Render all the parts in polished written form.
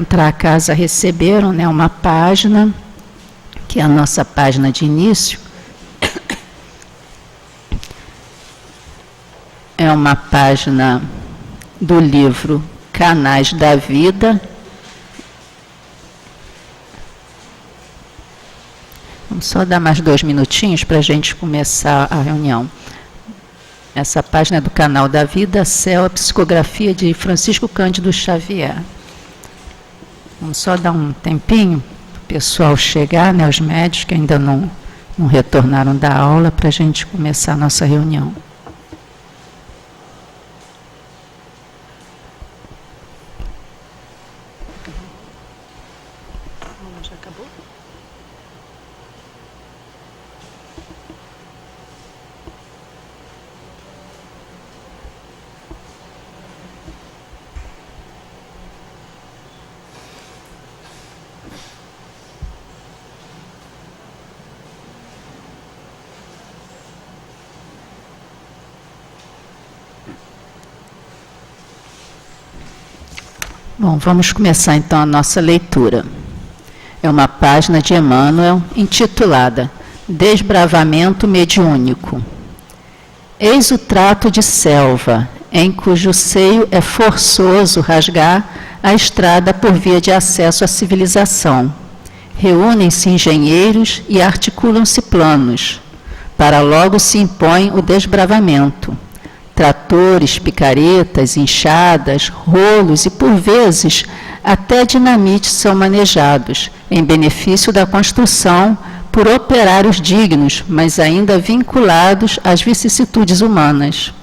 entrar a casa receberam, né, uma página, que é a nossa página de início. É uma página do livro Canais da Vida. Vamos só dar mais 2 minutinhos para a gente começar a reunião. Essa página é do Canal da Vida, Céu, a psicografia de Francisco Cândido Xavier. Vamos só dar um tempinho para o pessoal chegar, né, os médios que ainda não retornaram da aula, para a gente começar a nossa reunião. Já acabou? Bom, vamos começar então a nossa leitura. É uma página de Emmanuel intitulada Desbravamento Mediúnico. Eis o trato de selva, em cujo seio é forçoso rasgar a estrada por via de acesso à civilização. Reúnem-se engenheiros e articulam-se planos. Para logo se impõe o desbravamento. Tratores, picaretas, enxadas, rolos e, por vezes, até dinamites são manejados, em benefício da construção por operários dignos, mas ainda vinculados às vicissitudes humanas.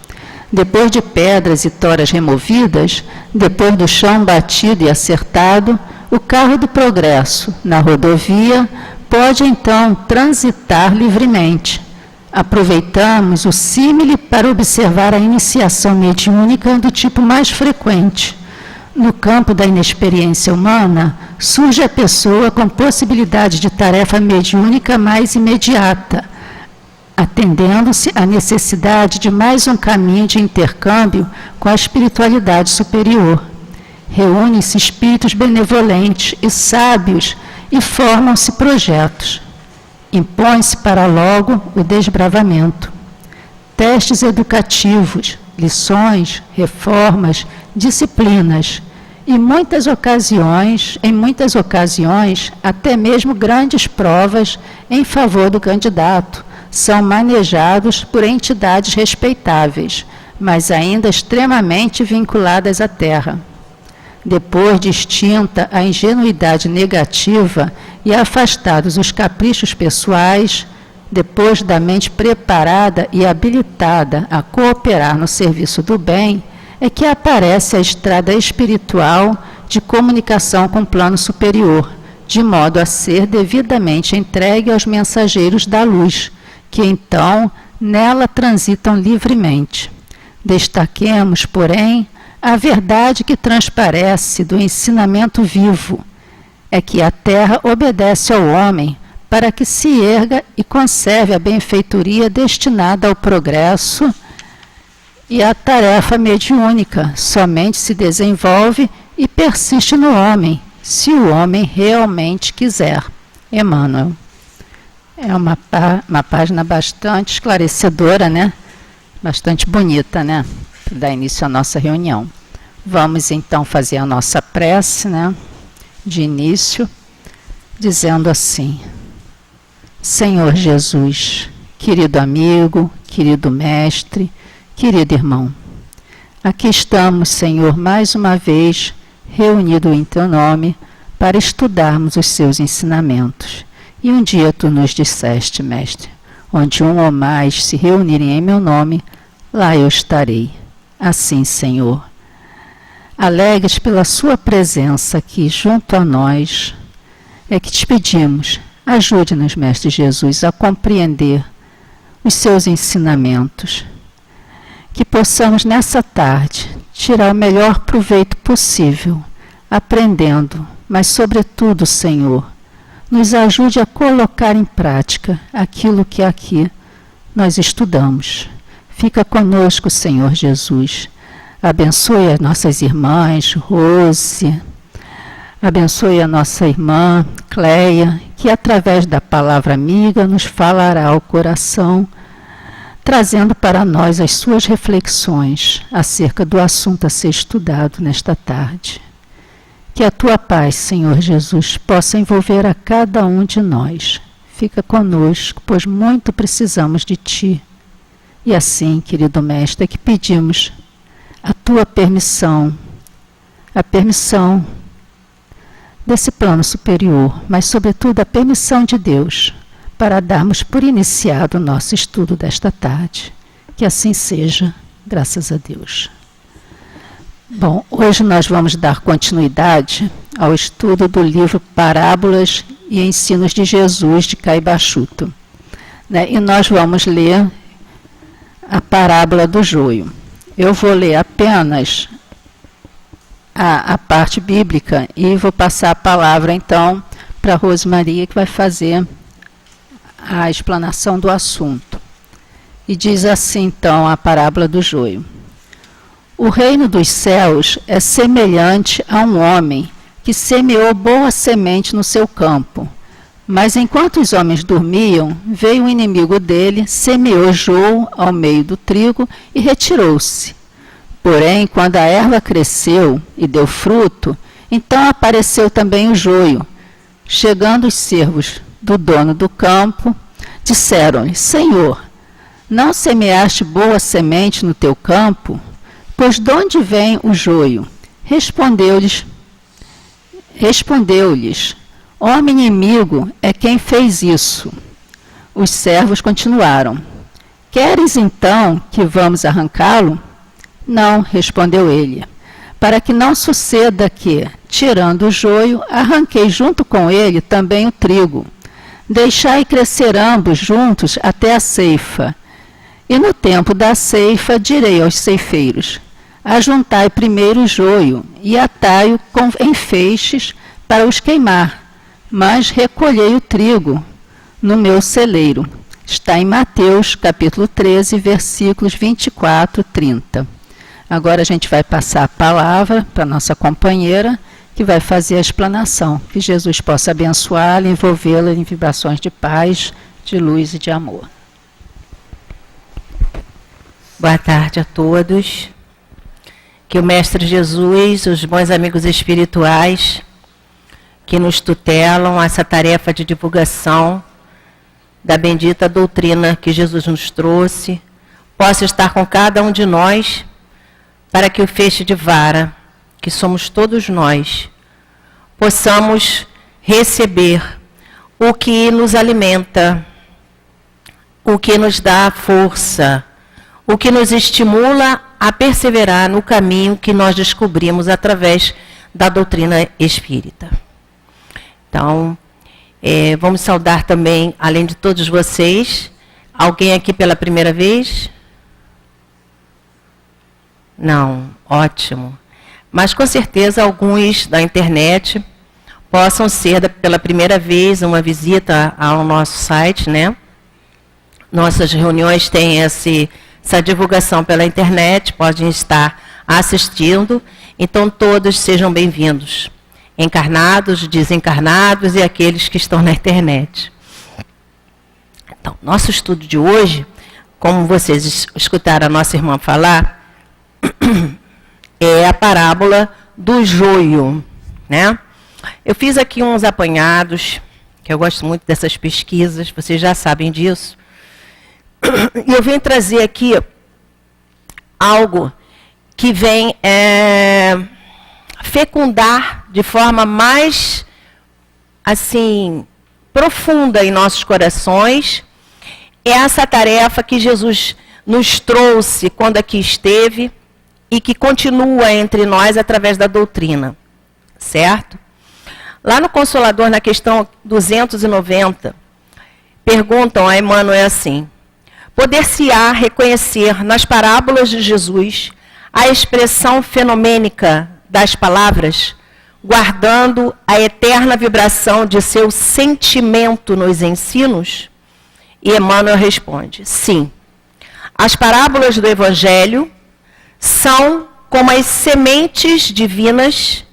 Depois de pedras e toras removidas, depois do chão batido e acertado, o carro do progresso, na rodovia, pode então transitar livremente. Aproveitamos o símile para observar a iniciação mediúnica do tipo mais frequente. No campo da inexperiência humana, surge a pessoa com possibilidade de tarefa mediúnica mais imediata, atendendo-se à necessidade de mais um caminho de intercâmbio com a espiritualidade superior. Reúnem-se espíritos benevolentes e sábios e formam-se projetos. Impõe-se para logo o desbravamento. Testes educativos, lições, reformas, disciplinas e em muitas ocasiões, até mesmo grandes provas em favor do candidato, são manejados por entidades respeitáveis, mas ainda extremamente vinculadas à terra. Depois de extinta a ingenuidade negativa e afastados os caprichos pessoais, depois da mente preparada e habilitada a cooperar no serviço do bem, é que aparece a estrada espiritual de comunicação com o plano superior, de modo a ser devidamente entregue aos mensageiros da luz, que então nela transitam livremente. Destaquemos, porém, a verdade que transparece do ensinamento vivo é que a terra obedece ao homem para que se erga e conserve a benfeitoria destinada ao progresso, e a tarefa mediúnica somente se desenvolve e persiste no homem, se o homem realmente quiser. Emmanuel. É uma página bastante esclarecedora, né? Bastante bonita, né? Para dar início à nossa reunião. Vamos então fazer a nossa prece, né, de início, dizendo assim: Senhor Jesus, querido amigo, querido mestre, querido irmão, aqui estamos, Senhor, mais uma vez reunidos em Teu nome para estudarmos os Seus ensinamentos. E um dia Tu nos disseste, Mestre, onde um ou mais se reunirem em Meu nome, lá eu estarei. Assim, Senhor, alegres pela Sua presença aqui junto a nós, é que Te pedimos, ajude-nos, Mestre Jesus, a compreender os Seus ensinamentos, que possamos nessa tarde tirar o melhor proveito possível, aprendendo, mas sobretudo, Senhor, nos ajude a colocar em prática aquilo que aqui nós estudamos. Fica conosco, Senhor Jesus. Abençoe as nossas irmãs, Rose, Abençoe a nossa irmã Cleia, que através da palavra amiga nos falará ao coração, trazendo para nós as suas reflexões acerca do assunto a ser estudado nesta tarde. Que a tua paz, Senhor Jesus, possa envolver a cada um de nós. Fica conosco, pois muito precisamos de ti. E assim, querido mestre, é que pedimos a tua permissão, a permissão desse plano superior, mas sobretudo a permissão de Deus, para darmos por iniciado o nosso estudo desta tarde. Que assim seja, graças a Deus. Bom, hoje nós vamos dar continuidade ao estudo do livro Parábolas e Ensinos de Jesus, de Caibachuto. E nós vamos ler a parábola do joio. Eu vou ler apenas a parte bíblica e vou passar a palavra, então, para a Rosemaria, que vai fazer a explanação do assunto. E diz assim, então, a parábola do joio. O reino dos céus é semelhante a um homem que semeou boa semente no seu campo. Mas enquanto os homens dormiam, veio um inimigo dele, semeou joio ao meio do trigo e retirou-se. Porém, quando a erva cresceu e deu fruto, então apareceu também o joio. Chegando os servos do dono do campo, disseram-lhe: Senhor, não semeaste boa semente no teu campo? Pois de onde vem o joio? Respondeu-lhes: Homem inimigo é quem fez isso. Os servos continuaram: Queres então que vamos arrancá-lo? Não, respondeu ele, para que não suceda que, tirando o joio, arranquei junto com ele também o trigo. Deixai crescer ambos juntos até a ceifa. E no tempo da ceifa direi aos ceifeiros: Ajuntai primeiro o joio e atai-o em feixes para os queimar, mas recolhei o trigo no meu celeiro. Está em Mateus, capítulo 13, versículos 24 e 30. Agora a gente vai passar a palavra para a nossa companheira, que vai fazer a explanação. Que Jesus possa abençoá-la e envolvê-la em vibrações de paz, de luz e de amor. Boa tarde a todos. Que o Mestre Jesus, os bons amigos espirituais que nos tutelam essa tarefa de divulgação da bendita doutrina que Jesus nos trouxe, possa estar com cada um de nós, para que o feixe de vara, que somos todos nós, possamos receber o que nos alimenta, o que nos dá força, o que nos estimula a perseverar no caminho que nós descobrimos através da doutrina espírita. Então, vamos saudar também, além de todos vocês, alguém aqui pela primeira vez? Não, ótimo. Mas com certeza alguns da internet possam ser pela primeira vez uma visita ao nosso site, né? Nossas reuniões têm essa divulgação pela internet, podem estar assistindo, então todos sejam bem-vindos, encarnados, desencarnados e aqueles que estão na internet. Então, nosso estudo de hoje, como vocês escutaram a nossa irmã falar, é a parábola do joio, né? Eu fiz aqui uns apanhados, que eu gosto muito dessas pesquisas, vocês já sabem disso. E eu venho trazer aqui algo que vem fecundar de forma mais, assim, profunda em nossos corações essa tarefa que Jesus nos trouxe quando aqui esteve e que continua entre nós através da doutrina, certo? Lá no Consolador, na questão 290, perguntam a Emmanuel assim: poder-se-á reconhecer nas parábolas de Jesus a expressão fenomênica das palavras, guardando a eterna vibração de seu sentimento nos ensinos? E Emmanuel responde: sim. As parábolas do Evangelho são como as sementes divinas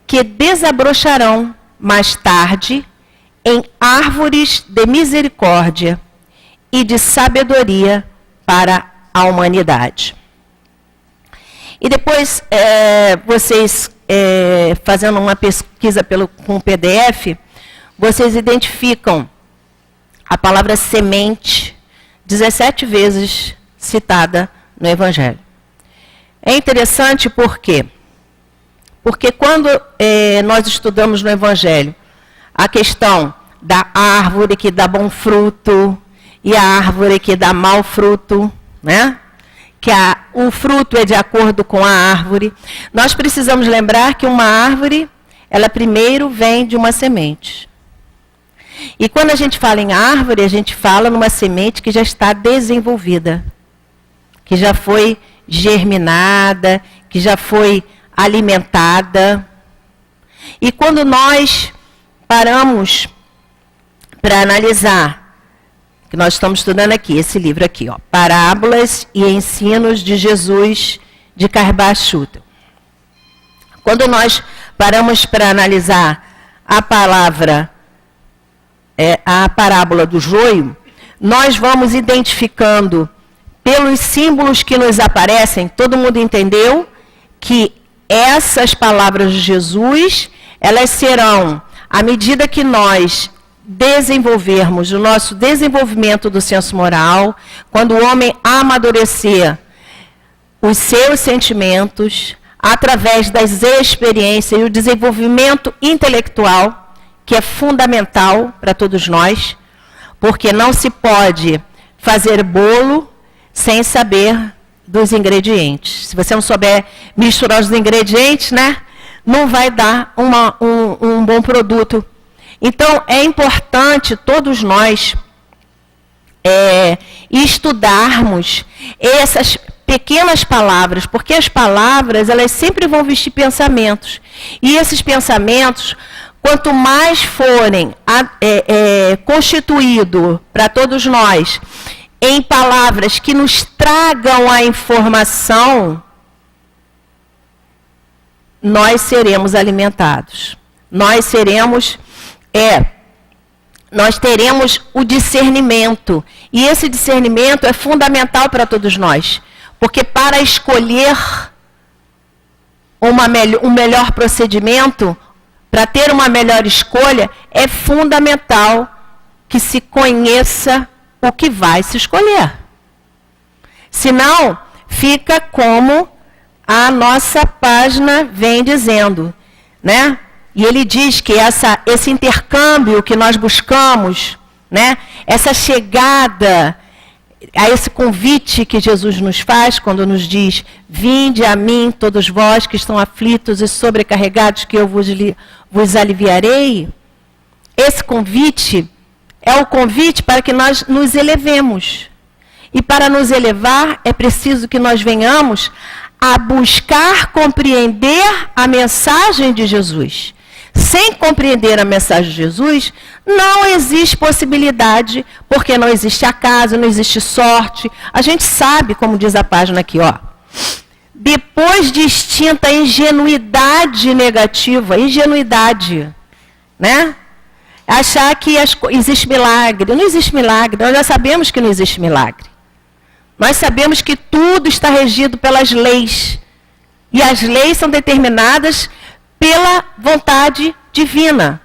que desabrocharão mais tarde em árvores de misericórdia e de sabedoria para a humanidade. E depois, vocês, fazendo uma pesquisa com o PDF, vocês identificam a palavra semente 17 vezes citada no Evangelho. É interessante por quê? Porque quando nós estudamos no Evangelho a questão da árvore que dá bom fruto e a árvore que dá mau fruto, né? Que o fruto é de acordo com a árvore, nós precisamos lembrar que uma árvore, ela primeiro vem de uma semente. E quando a gente fala em árvore, a gente fala numa semente que já está desenvolvida, que já foi germinada, que já foi alimentada. E quando nós paramos para analisar, que nós estamos estudando aqui, esse livro aqui, ó, Parábolas e Ensinos de Jesus, de Carbar Schutel. Quando nós paramos para analisar a parábola do joio, nós vamos identificando pelos símbolos que nos aparecem. Todo mundo entendeu que essas palavras de Jesus, elas serão, à medida que nós desenvolvermos o nosso desenvolvimento do senso moral, quando o homem amadurecer os seus sentimentos, através das experiências e o desenvolvimento intelectual, que é fundamental para todos nós, porque não se pode fazer bolo sem saber dos ingredientes. Se você não souber misturar os ingredientes, né, não vai dar um bom produto. Então, é importante todos nós estudarmos essas pequenas palavras, porque as palavras, elas sempre vão vestir pensamentos. E esses pensamentos, quanto mais forem constituídos para todos nós em palavras que nos tragam a informação, nós seremos alimentados. Nós teremos o discernimento. E esse discernimento é fundamental para todos nós. Porque para escolher um melhor procedimento, para ter uma melhor escolha, é fundamental que se conheça o que vai se escolher. Senão, fica como a nossa página vem dizendo, né? E ele diz que esse intercâmbio que nós buscamos, né? Essa chegada a esse convite que Jesus nos faz quando nos diz: vinde a mim todos vós que estão aflitos e sobrecarregados, que eu vos aliviarei. Esse convite é o convite para que nós nos elevemos. E para nos elevar é preciso que nós venhamos a buscar compreender a mensagem de Jesus. Sem compreender a mensagem de Jesus, não existe possibilidade, porque não existe acaso, não existe sorte. A gente sabe, como diz a página aqui, ó. Depois de extinta a ingenuidade negativa, ingenuidade, né? Achar que existe milagre. Não existe milagre, nós já sabemos que não existe milagre. Nós sabemos que tudo está regido pelas leis. E as leis são determinadas pela vontade divina.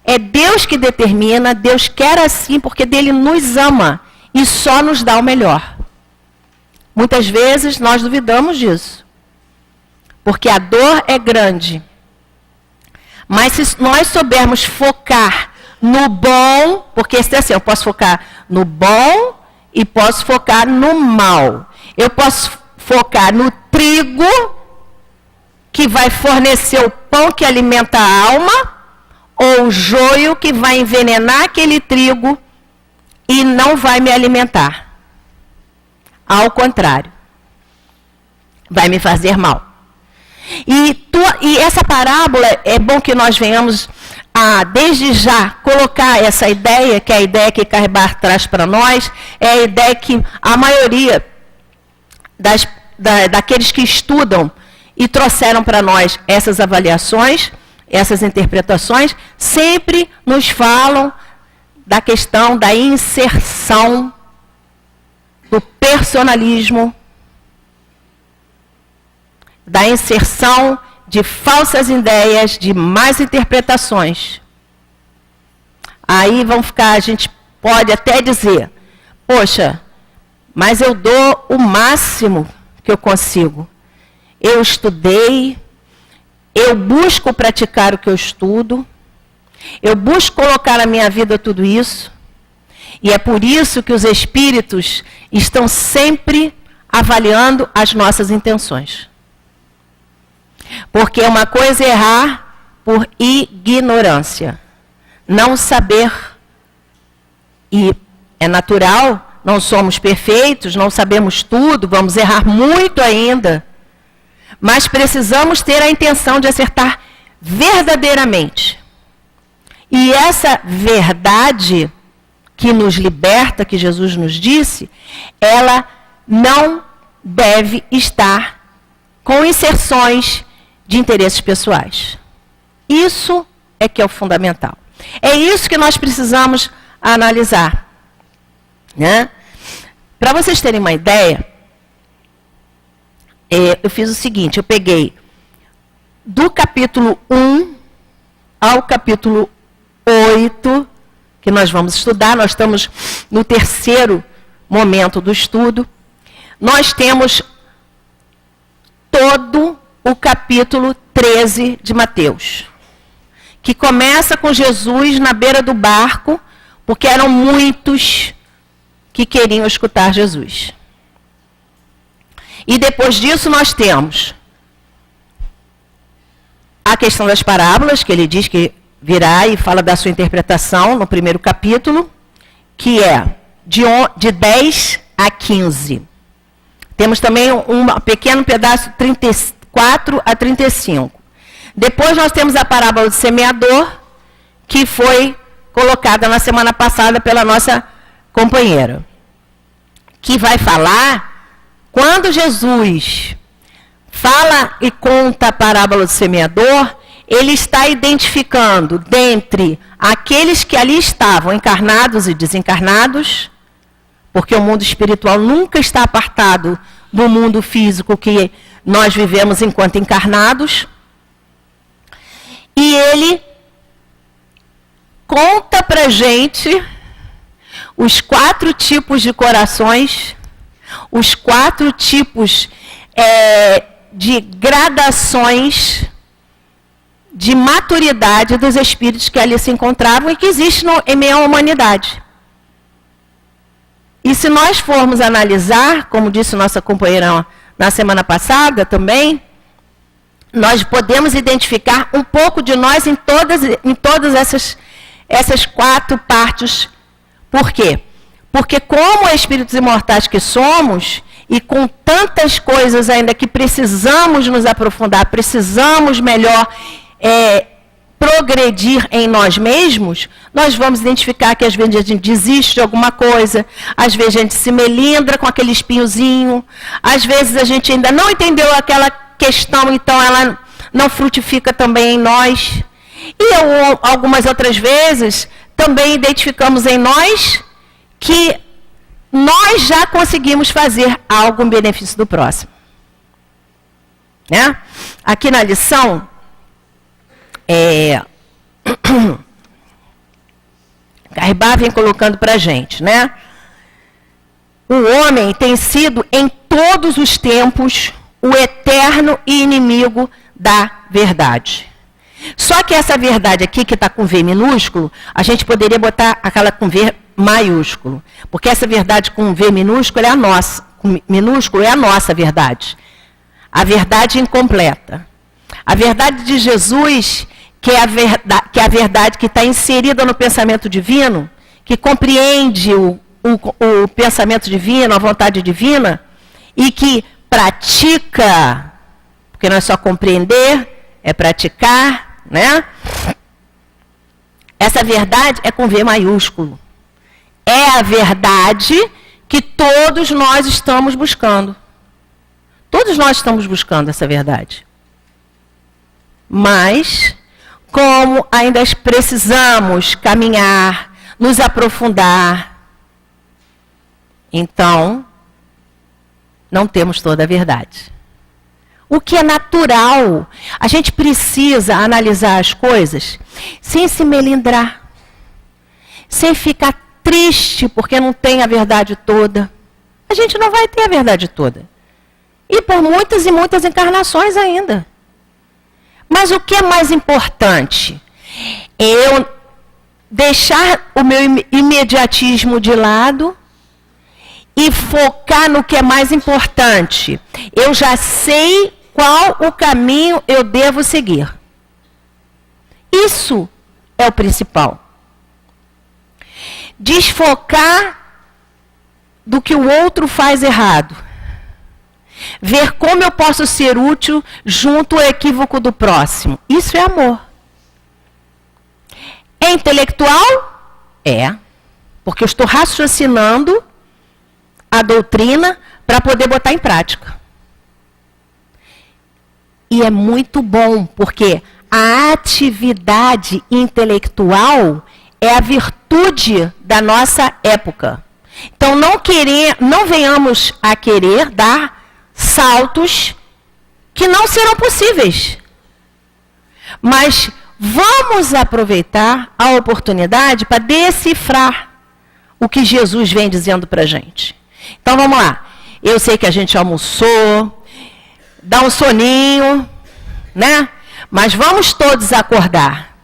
É Deus que determina, Deus quer assim, porque dele nos ama e só nos dá o melhor. Muitas vezes nós duvidamos disso, porque a dor é grande. Mas se nós soubermos focar no bom, porque assim, eu posso focar no bom e posso focar no mal. Eu posso focar no trigo, que vai fornecer o pão que alimenta a alma, ou o joio que vai envenenar aquele trigo e não vai me alimentar. Ao contrário, vai me fazer mal. E essa parábola, é bom que nós venhamos desde já, colocar essa ideia, que é a ideia que Carbar traz para nós, é a ideia que a maioria daqueles que estudam e trouxeram para nós essas avaliações, essas interpretações, sempre nos falam da questão da inserção do personalismo, da inserção de falsas ideias, de más interpretações. Aí a gente pode até dizer, poxa, mas eu dou o máximo que eu consigo. Eu estudei, eu busco praticar o que eu estudo, eu busco colocar na minha vida tudo isso, e é por isso que os espíritos estão sempre avaliando as nossas intenções. Porque uma coisa é errar por ignorância, não saber, e é natural, não somos perfeitos, não sabemos tudo, vamos errar muito ainda, mas precisamos ter a intenção de acertar verdadeiramente. E essa verdade que nos liberta, que Jesus nos disse, ela não deve estar com inserções de interesses pessoais. Isso é que é o fundamental. É isso que nós precisamos analisar, né? Para vocês terem uma ideia, eu fiz o seguinte, eu peguei do capítulo 1 ao capítulo 8, que nós vamos estudar, nós estamos no terceiro momento do estudo, nós temos todo o capítulo 13 de Mateus, que começa com Jesus na beira do barco, porque eram muitos que queriam escutar Jesus. E depois disso nós temos a questão das parábolas, que ele diz que virá e fala da sua interpretação no primeiro capítulo, que é de 10 a 15. Temos também um pequeno pedaço, 34 a 35. Depois nós temos a parábola do semeador, que foi colocada na semana passada pela nossa companheira, que vai falar, quando Jesus fala e conta a parábola do semeador, ele está identificando dentre aqueles que ali estavam, encarnados e desencarnados, porque o mundo espiritual nunca está apartado do mundo físico que nós vivemos enquanto encarnados, e ele conta para a gente os 4 tipos de corações, os 4 tipos de gradações de maturidade dos espíritos que ali se encontravam e que existem em meio à humanidade. E se nós formos analisar, como disse nossa companheira na semana passada também, nós podemos identificar um pouco de nós em todas essas 4 partes. Por quê? Porque como espíritos imortais que somos, e com tantas coisas ainda que precisamos nos aprofundar, precisamos melhor progredir em nós mesmos, nós vamos identificar que às vezes a gente desiste de alguma coisa, às vezes a gente se melindra com aquele espinhozinho, às vezes a gente ainda não entendeu aquela questão, então ela não frutifica também em nós. E algumas outras vezes também identificamos em nós que nós já conseguimos fazer algo em benefício do próximo. Né? Aqui na lição, Caribá vem colocando para a gente, né? O homem tem sido em todos os tempos o eterno inimigo da verdade. Só que essa verdade aqui, que está com V minúsculo, a gente poderia botar aquela com V maiúsculo. Porque essa verdade com V minúsculo é a nossa. Com minúsculo é a nossa verdade. A verdade incompleta. A verdade de Jesus, que é a verdade que está inserida no pensamento divino, que compreende o pensamento divino, a vontade divina, e que pratica, porque não é só compreender, é praticar, né? Essa verdade é com V maiúsculo. É a verdade que todos nós estamos buscando. Todos nós estamos buscando essa verdade. Mas, como ainda precisamos caminhar, nos aprofundar, então, não temos toda a verdade. O que é natural, a gente precisa analisar as coisas sem se melindrar, sem ficar triste porque não tem a verdade toda. A gente não vai ter a verdade toda. E por muitas e muitas encarnações ainda. Mas o que é mais importante? Eu deixar o meu imediatismo de lado e focar no que é mais importante. Eu já sei qual o caminho eu devo seguir. Isso é o principal. Desfocar do que o outro faz errado. Ver como eu posso ser útil junto ao equívoco do próximo. Isso é amor. É intelectual? É. Porque eu estou raciocinando a doutrina para poder botar em prática. E é muito bom, porque a atividade intelectual é a virtude da nossa época. Então não venhamos a querer dar saltos que não serão possíveis. Mas vamos aproveitar a oportunidade para decifrar o que Jesus vem dizendo para a gente. Então vamos lá. Eu sei que a gente almoçou, dá um soninho, né? Mas vamos todos acordar.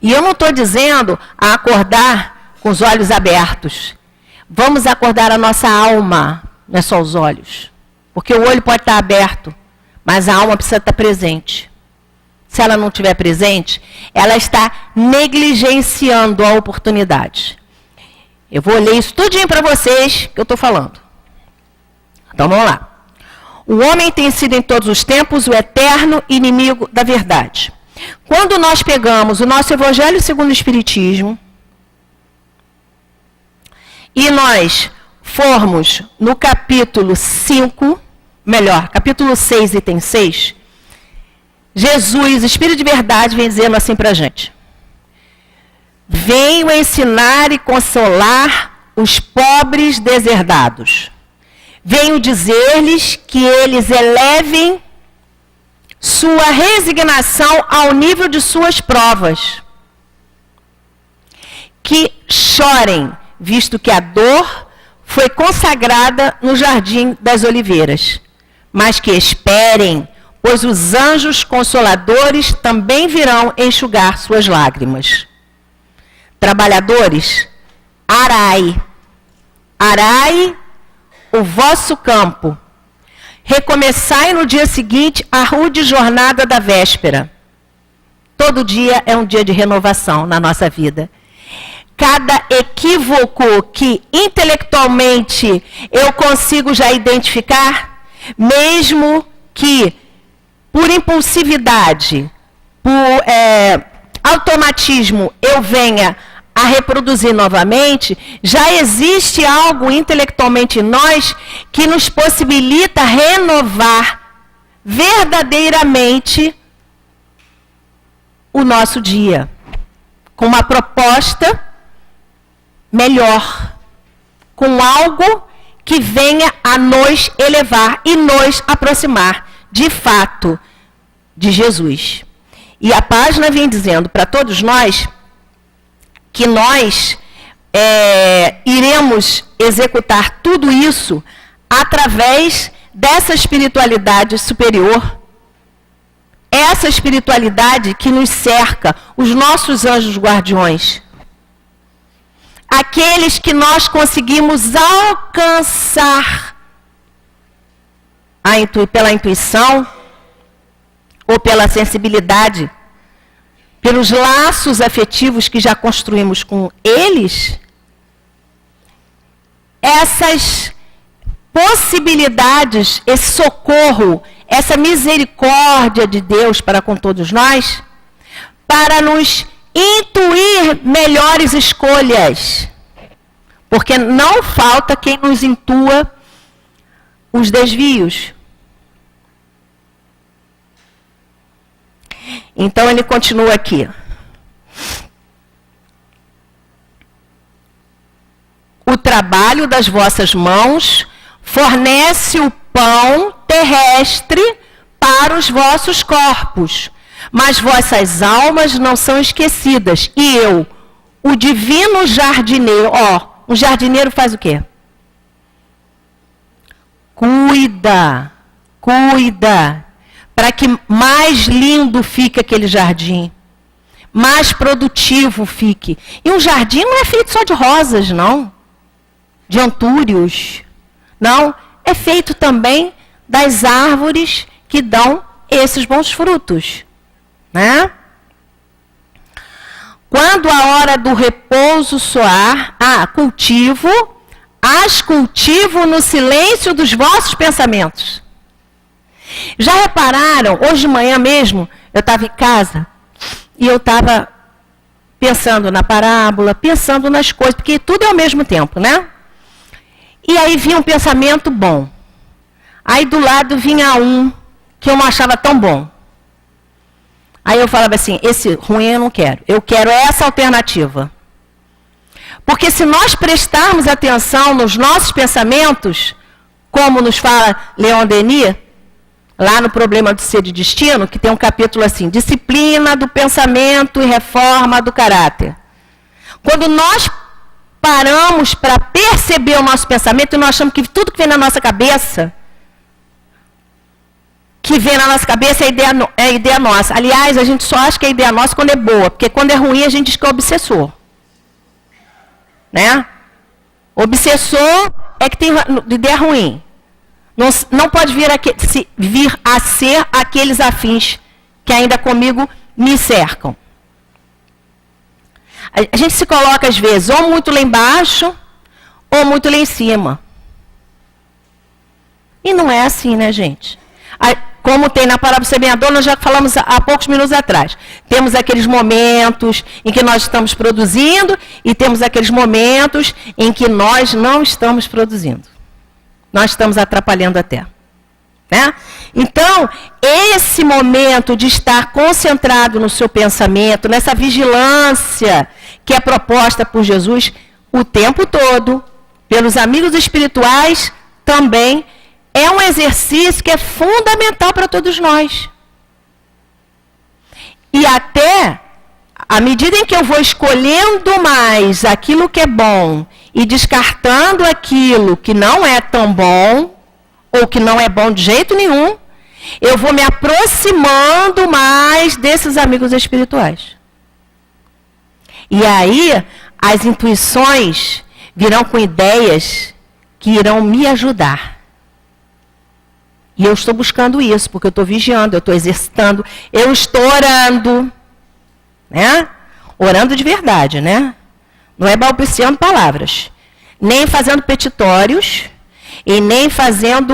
E eu não estou dizendo a acordar com os olhos abertos. Vamos acordar a nossa alma, não é só os olhos. Porque o olho pode estar aberto, mas a alma precisa estar presente. Se ela não estiver presente, ela está negligenciando a oportunidade. Eu vou ler isso tudinho para vocês que eu estou falando. Então vamos lá. O homem tem sido em todos os tempos o eterno inimigo da verdade. Quando nós pegamos o nosso Evangelho segundo o Espiritismo e nós formos no capítulo 5, melhor, capítulo 6, item 6, Jesus, Espírito de Verdade, vem dizendo assim para a gente: venho ensinar e consolar os pobres deserdados. Venho dizer-lhes que eles elevem sua resignação ao nível de suas provas. Que chorem, visto que a dor foi consagrada no jardim das oliveiras. Mas que esperem, pois os anjos consoladores também virão enxugar suas lágrimas. Trabalhadores, arai o vosso campo. Recomeçai no dia seguinte a rude jornada da véspera. Todo dia é um dia de renovação na nossa vida. Cada equívoco que intelectualmente eu consigo já identificar, mesmo que por impulsividade, por automatismo eu venha a reproduzir novamente, já existe algo intelectualmente em nós que nos possibilita renovar verdadeiramente o nosso dia, com uma proposta melhor, com algo que venha a nos elevar e nos aproximar, de fato, de Jesus. E a página vem dizendo para todos nós que nós iremos executar tudo isso através dessa espiritualidade superior. Essa espiritualidade que nos cerca, os nossos anjos guardiões. Aqueles que nós conseguimos alcançar pela intuição ou pela sensibilidade, pelos laços afetivos que já construímos com eles, essas possibilidades, esse socorro, essa misericórdia de Deus para com todos nós, para nos intuir melhores escolhas. Porque não falta quem nos intua os desvios. Então ele continua aqui. O trabalho das vossas mãos fornece o pão terrestre para os vossos corpos, mas vossas almas não são esquecidas. E eu, o divino jardineiro, um jardineiro faz o quê? Cuida, para que mais lindo fique aquele jardim, mais produtivo fique. E um jardim não é feito só de rosas, não, de antúrios, não, é feito também das árvores que dão esses bons frutos, né? Quando a hora do repouso soar, as cultivo no silêncio dos vossos pensamentos. Já repararam, hoje de manhã mesmo, eu estava em casa e eu estava pensando na parábola, pensando nas coisas, porque tudo é ao mesmo tempo, né? E aí vinha um pensamento bom. Aí do lado vinha um que eu não achava tão bom. Aí eu falava assim, esse ruim eu não quero. Eu quero essa alternativa. Porque se nós prestarmos atenção nos nossos pensamentos, como nos fala Leon Denis, lá no Problema do Ser e Destino, que tem um capítulo assim, disciplina do pensamento e reforma do caráter. Quando nós paramos para perceber o nosso pensamento e nós achamos que tudo que vem na nossa cabeça, é ideia nossa. Aliás, a gente só acha que é ideia nossa quando é boa, porque quando é ruim a gente diz que é obsessor. Né? Obsessor é que tem ideia ruim. Não pode vir a ser aqueles afins que ainda comigo me cercam. A gente se coloca, às vezes, ou muito lá embaixo, ou muito lá em cima. E não é assim, né, gente? Como tem na parábola do semeador, nós já falamos há poucos minutos atrás. Temos aqueles momentos em que nós estamos produzindo e temos aqueles momentos em que nós não estamos produzindo. Nós estamos atrapalhando até. Né? Então, esse momento de estar concentrado no seu pensamento, nessa vigilância que é proposta por Jesus o tempo todo, pelos amigos espirituais também, é um exercício que é fundamental para todos nós. E até, à medida em que eu vou escolhendo mais aquilo que é bom e descartando aquilo que não é tão bom, ou que não é bom de jeito nenhum, eu vou me aproximando mais desses amigos espirituais. E aí, as intuições virão com ideias que irão me ajudar. E eu estou buscando isso, porque eu estou vigiando, eu estou exercitando, eu estou orando. Né? Orando de verdade, né? Não é balbuciando palavras. Nem fazendo petitórios, e nem fazendo,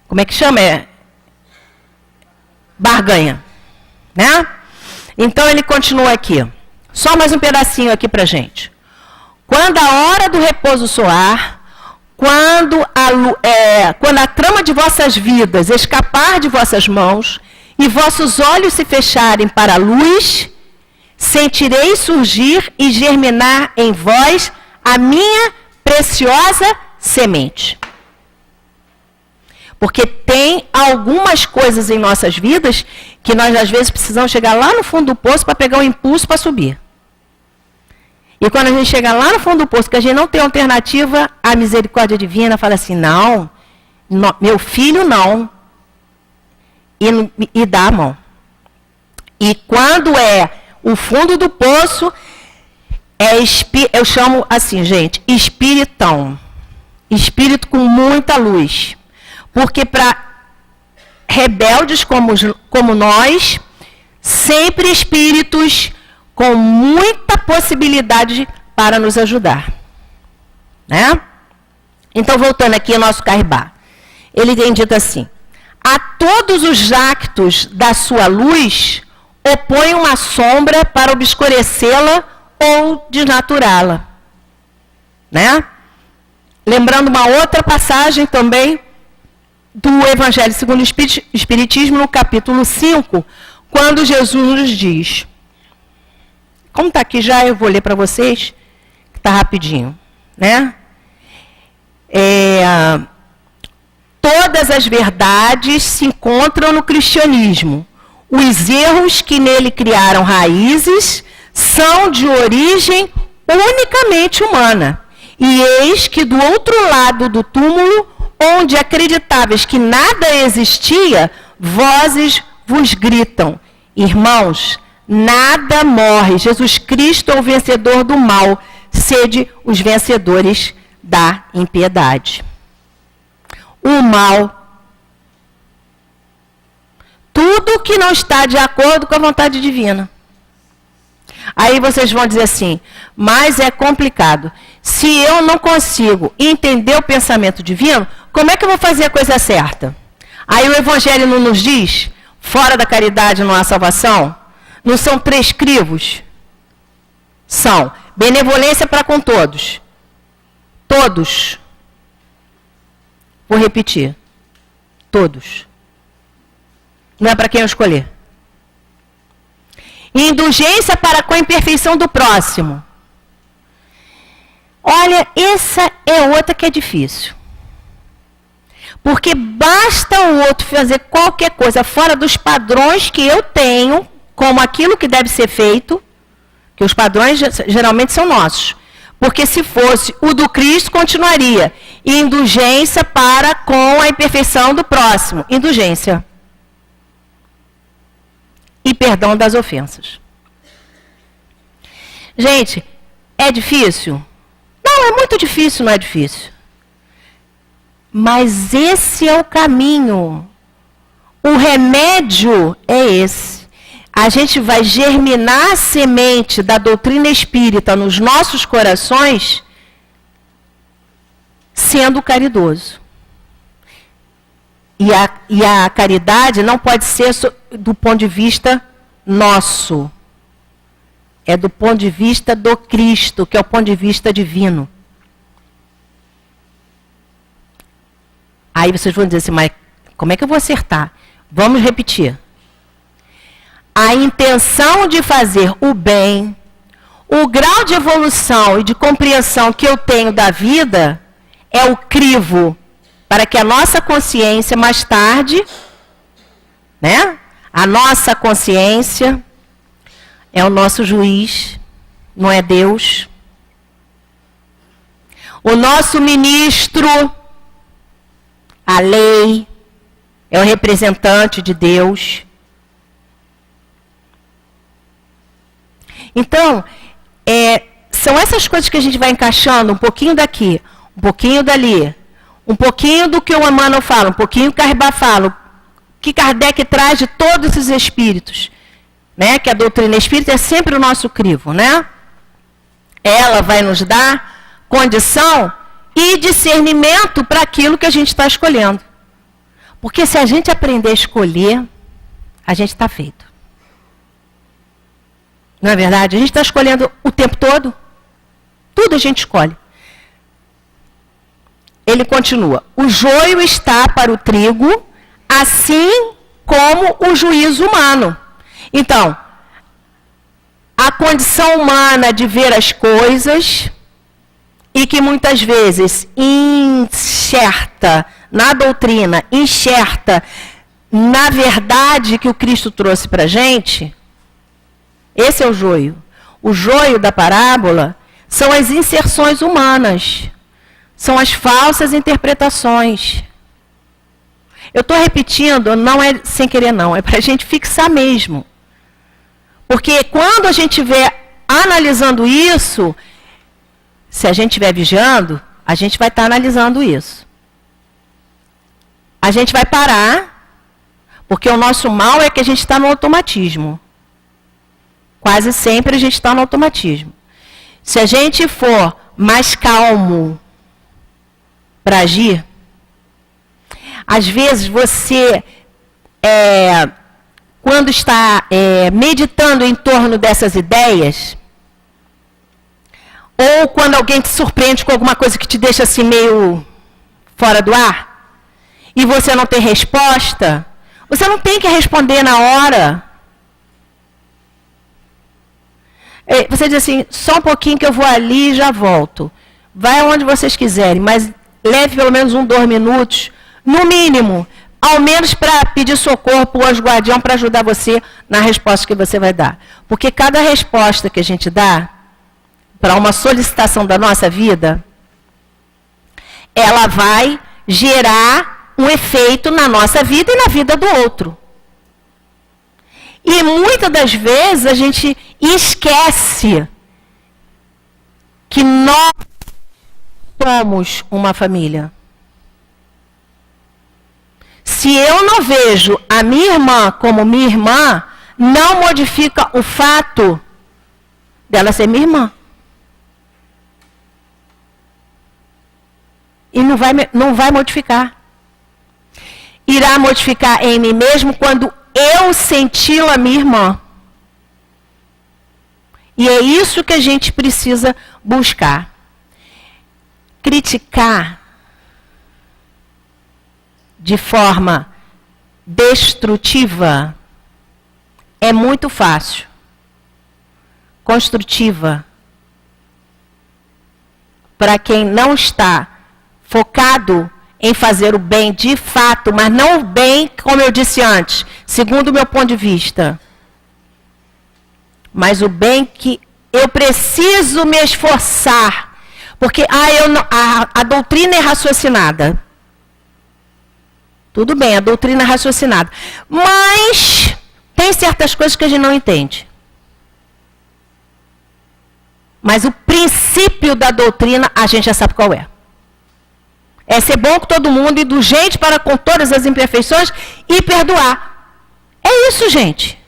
como é que chama? Barganha. Né? Então ele continua aqui. Só mais um pedacinho aqui para gente. Quando a hora do repouso soar, quando a trama de vossas vidas escapar de vossas mãos e vossos olhos se fecharem para a luz, sentirei surgir e germinar em vós a minha preciosa semente. Porque tem algumas coisas em nossas vidas que nós às vezes precisamos chegar lá no fundo do poço para pegar um impulso para subir. E quando a gente chega lá no fundo do poço, que a gente não tem alternativa, a misericórdia divina fala assim, não, meu filho não. E dá a mão. E quando é o fundo do poço, eu chamo assim, gente, espiritão. Espírito com muita luz. Porque para rebeldes como nós, sempre espíritos com muita possibilidade para nos ajudar. Né? Então, voltando aqui ao nosso Caribá. Ele tem dito assim, a todos os actos da sua luz, opõe uma sombra para obscurecê-la ou desnaturá-la. Né? Lembrando uma outra passagem também, do Evangelho segundo o Espiritismo, no capítulo 5, quando Jesus nos diz, como está aqui já, eu vou ler para vocês, que está rapidinho, né? Todas as verdades se encontram no cristianismo. Os erros que nele criaram raízes são de origem unicamente humana. E eis que do outro lado do túmulo, onde acreditáveis que nada existia, vozes vos gritam: irmãos, nada morre. Jesus Cristo é o vencedor do mal. Sede os vencedores da impiedade. O mal. Tudo que não está de acordo com a vontade divina. Aí vocês vão dizer assim, mas é complicado. Se eu não consigo entender o pensamento divino, como é que eu vou fazer a coisa certa? Aí o Evangelho não nos diz, fora da caridade não há salvação? Não são 3 crivos? São benevolência para com todos. Todos. Vou repetir. Todos. Não é para quem eu escolher. Indulgência para com a imperfeição do próximo. Olha, essa é outra que é difícil. Porque basta o outro fazer qualquer coisa fora dos padrões que eu tenho, como aquilo que deve ser feito, que os padrões geralmente são nossos. Porque se fosse o do Cristo, continuaria. Indulgência para com a imperfeição do próximo. Indulgência. E perdão das ofensas. Gente, é difícil? Não, é muito difícil, não é difícil. Mas esse é o caminho. O remédio é esse. A gente vai germinar a semente da doutrina espírita nos nossos corações sendo caridoso. E a caridade não pode ser do ponto de vista nosso. É do ponto de vista do Cristo, que é o ponto de vista divino. Aí vocês vão dizer assim, mas como é que eu vou acertar? Vamos repetir. A intenção de fazer o bem, o grau de evolução e de compreensão que eu tenho da vida é o crivo para que a nossa consciência mais tarde, né? A nossa consciência é o nosso juiz, não é Deus. O nosso ministro, a lei, é o representante de Deus. Então, são essas coisas que a gente vai encaixando, um pouquinho daqui, um pouquinho dali, um pouquinho do que o Emmanuel fala, um pouquinho do que Carribá fala, o que Kardec traz de todos esses espíritos, né? Que a doutrina espírita é sempre o nosso crivo, né? Ela vai nos dar condição e discernimento para aquilo que a gente está escolhendo. Porque se a gente aprender a escolher, a gente está feito. Não é verdade? A gente está escolhendo o tempo todo. Tudo a gente escolhe. Ele continua. O joio está para o trigo, assim como o juízo humano. Então, a condição humana de ver as coisas e que muitas vezes enxerta na doutrina, enxerta na verdade que o Cristo trouxe para a gente, esse é o joio. O joio da parábola são as inserções humanas, são as falsas interpretações. Eu estou repetindo, não é sem querer não, é para a gente fixar mesmo. Porque quando a gente estiver analisando isso, se a gente estiver vigiando, a gente vai estar analisando isso. A gente vai parar, porque o nosso mal é que a gente está no automatismo. Quase sempre a gente está no automatismo. Se a gente for mais calmo para agir, às vezes você, quando está meditando em torno dessas ideias, ou quando alguém te surpreende com alguma coisa que te deixa assim meio fora do ar, e você não tem resposta, você não tem que responder na hora. Você diz assim, só um pouquinho que eu vou ali e já volto. Vai aonde vocês quiserem, mas leve pelo menos 1, 2 minutos, no mínimo, ao menos para pedir socorro para o anjo guardião para ajudar você na resposta que você vai dar. Porque cada resposta que a gente dá para uma solicitação da nossa vida, ela vai gerar um efeito na nossa vida e na vida do outro. E muitas das vezes a gente esquece que nós somos uma família. Se eu não vejo a minha irmã como minha irmã, não modifica o fato dela ser minha irmã. E não vai modificar. Irá modificar em mim mesmo quando eu senti-la minha irmã. E é isso que a gente precisa buscar. Criticar de forma destrutiva é muito fácil. Construtiva, para quem não está focado em fazer o bem de fato, mas não o bem, como eu disse antes, segundo o meu ponto de vista, mas o bem que eu preciso me esforçar, porque a doutrina é raciocinada. Tudo bem, a doutrina é raciocinada. Mas tem certas coisas que a gente não entende. Mas o princípio da doutrina, a gente já sabe qual é. É ser bom com todo mundo, indulgente para com todas as imperfeições e perdoar. É isso, gente.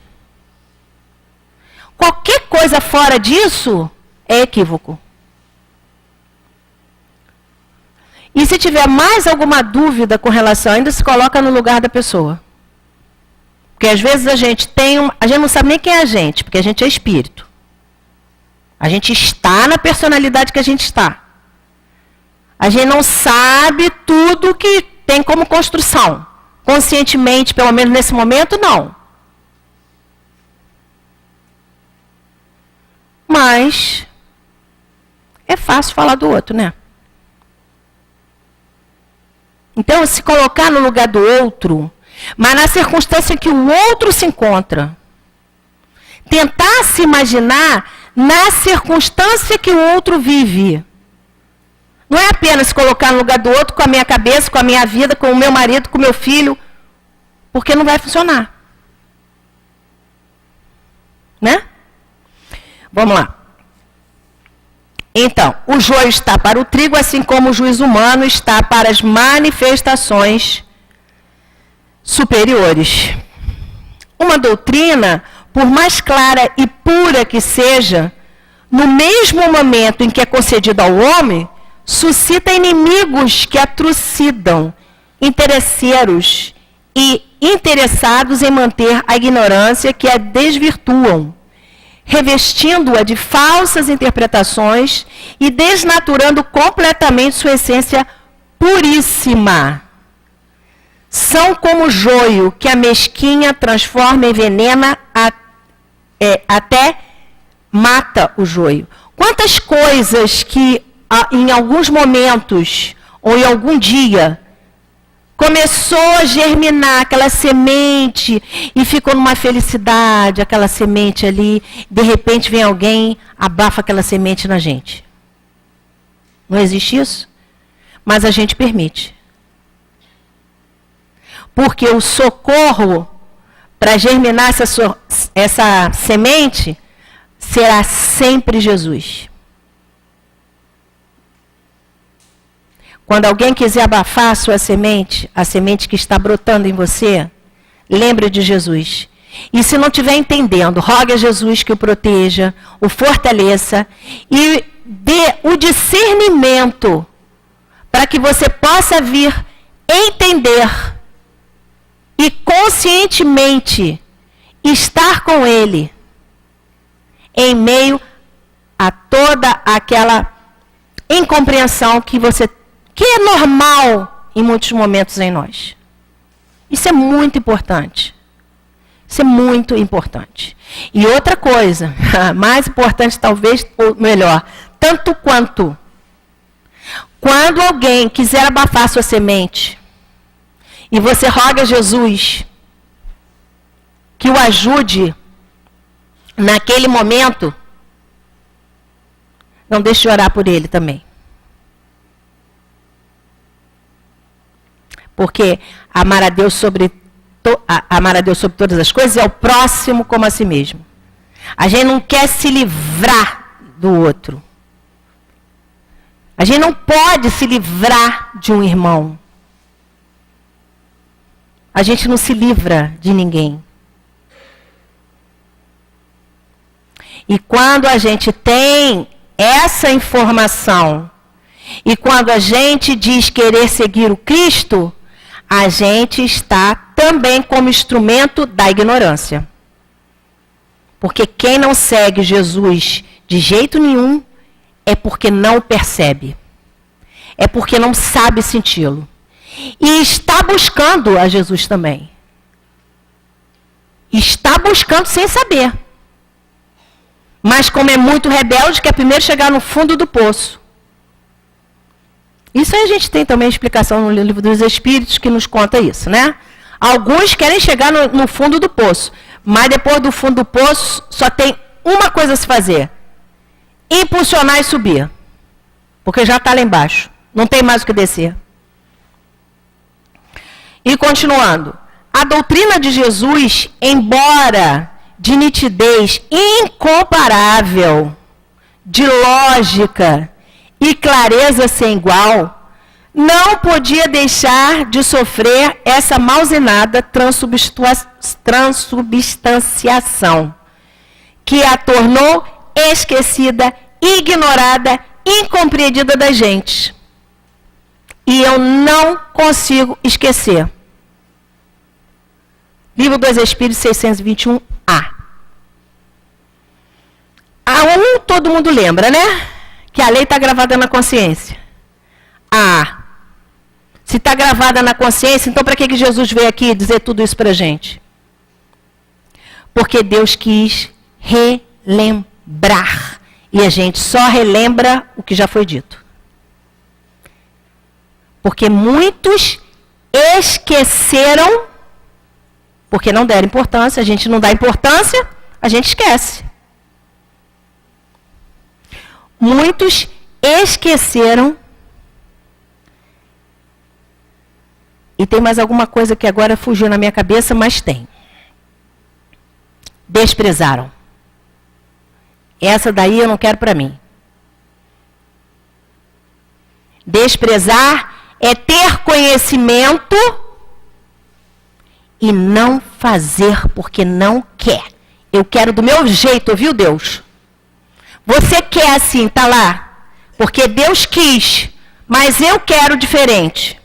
Qualquer coisa fora disso é equívoco. E se tiver mais alguma dúvida com relação, ainda se coloca no lugar da pessoa. Porque às vezes a gente não sabe nem quem é a gente, porque a gente é espírito. A gente está na personalidade que a gente está. A gente não sabe tudo que tem como construção. Conscientemente, pelo menos nesse momento, não. Mas é fácil falar do outro, né? Então, se colocar no lugar do outro, mas na circunstância que o outro se encontra. Tentar se imaginar na circunstância que o outro vive. Não é apenas se colocar no lugar do outro com a minha cabeça, com a minha vida, com o meu marido, com o meu filho, porque não vai funcionar. Né? Vamos lá. Então, o joio está para o trigo, assim como o juízo humano está para as manifestações superiores. Uma doutrina, por mais clara e pura que seja, no mesmo momento em que é concedida ao homem, suscita inimigos que a trucidam, interesseiros e interessados em manter a ignorância que a desvirtuam, revestindo-a de falsas interpretações e desnaturando completamente sua essência puríssima. São como o joio que a mesquinha transforma em venena até mata o joio. Quantas coisas que em alguns momentos ou em algum dia começou a germinar aquela semente e ficou numa felicidade, aquela semente ali, de repente vem alguém, abafa aquela semente na gente. Não existe isso? Mas a gente permite. Porque o socorro para germinar essa semente será sempre Jesus. Quando alguém quiser abafar a sua semente, a semente que está brotando em você, lembre de Jesus. E se não estiver entendendo, rogue a Jesus que o proteja, o fortaleça e dê o discernimento para que você possa vir entender e conscientemente estar com Ele em meio a toda aquela incompreensão que é normal em muitos momentos em nós. Isso é muito importante. Isso é muito importante. E outra coisa, mais importante talvez, ou melhor, tanto quanto, quando alguém quiser abafar sua semente, e você roga a Jesus que o ajude naquele momento, não deixe de orar por ele também. Porque amar a Deus sobre todas as coisas é o próximo como a si mesmo. A gente não quer se livrar do outro. A gente não pode se livrar de um irmão. A gente não se livra de ninguém. E quando a gente tem essa informação, e quando a gente diz querer seguir o Cristo, a gente está também como instrumento da ignorância. Porque quem não segue Jesus de jeito nenhum é porque não percebe. É porque não sabe senti-lo. E está buscando a Jesus também. Está buscando sem saber. Mas como é muito rebelde, quer primeiro chegar no fundo do poço. Isso aí a gente tem também a explicação no Livro dos Espíritos que nos conta isso, né? Alguns querem chegar no fundo do poço, mas depois do fundo do poço só tem uma coisa a se fazer: impulsionar e subir. Porque já está lá embaixo, não tem mais o que descer. E continuando, a doutrina de Jesus, embora de nitidez incomparável, de lógica e clareza sem igual, não podia deixar de sofrer essa malzinada transubstanciação, que a tornou esquecida, ignorada, incompreendida da gente. E eu não consigo esquecer. Livro dos Espíritos 621A. A todo mundo lembra, né? Que a lei está gravada na consciência. Se está gravada na consciência, então para que Jesus veio aqui dizer tudo isso para a gente? Porque Deus quis relembrar. E a gente só relembra o que já foi dito. Porque muitos esqueceram, porque não deram importância, a gente não dá importância, a gente esquece. Muitos esqueceram. E tem mais alguma coisa que agora fugiu na minha cabeça, mas tem. Desprezaram. Essa daí eu não quero para mim. Desprezar é ter conhecimento e não fazer porque não quer. Eu quero do meu jeito, viu, Deus? Você quer assim, tá lá? Porque Deus quis, mas eu quero diferente.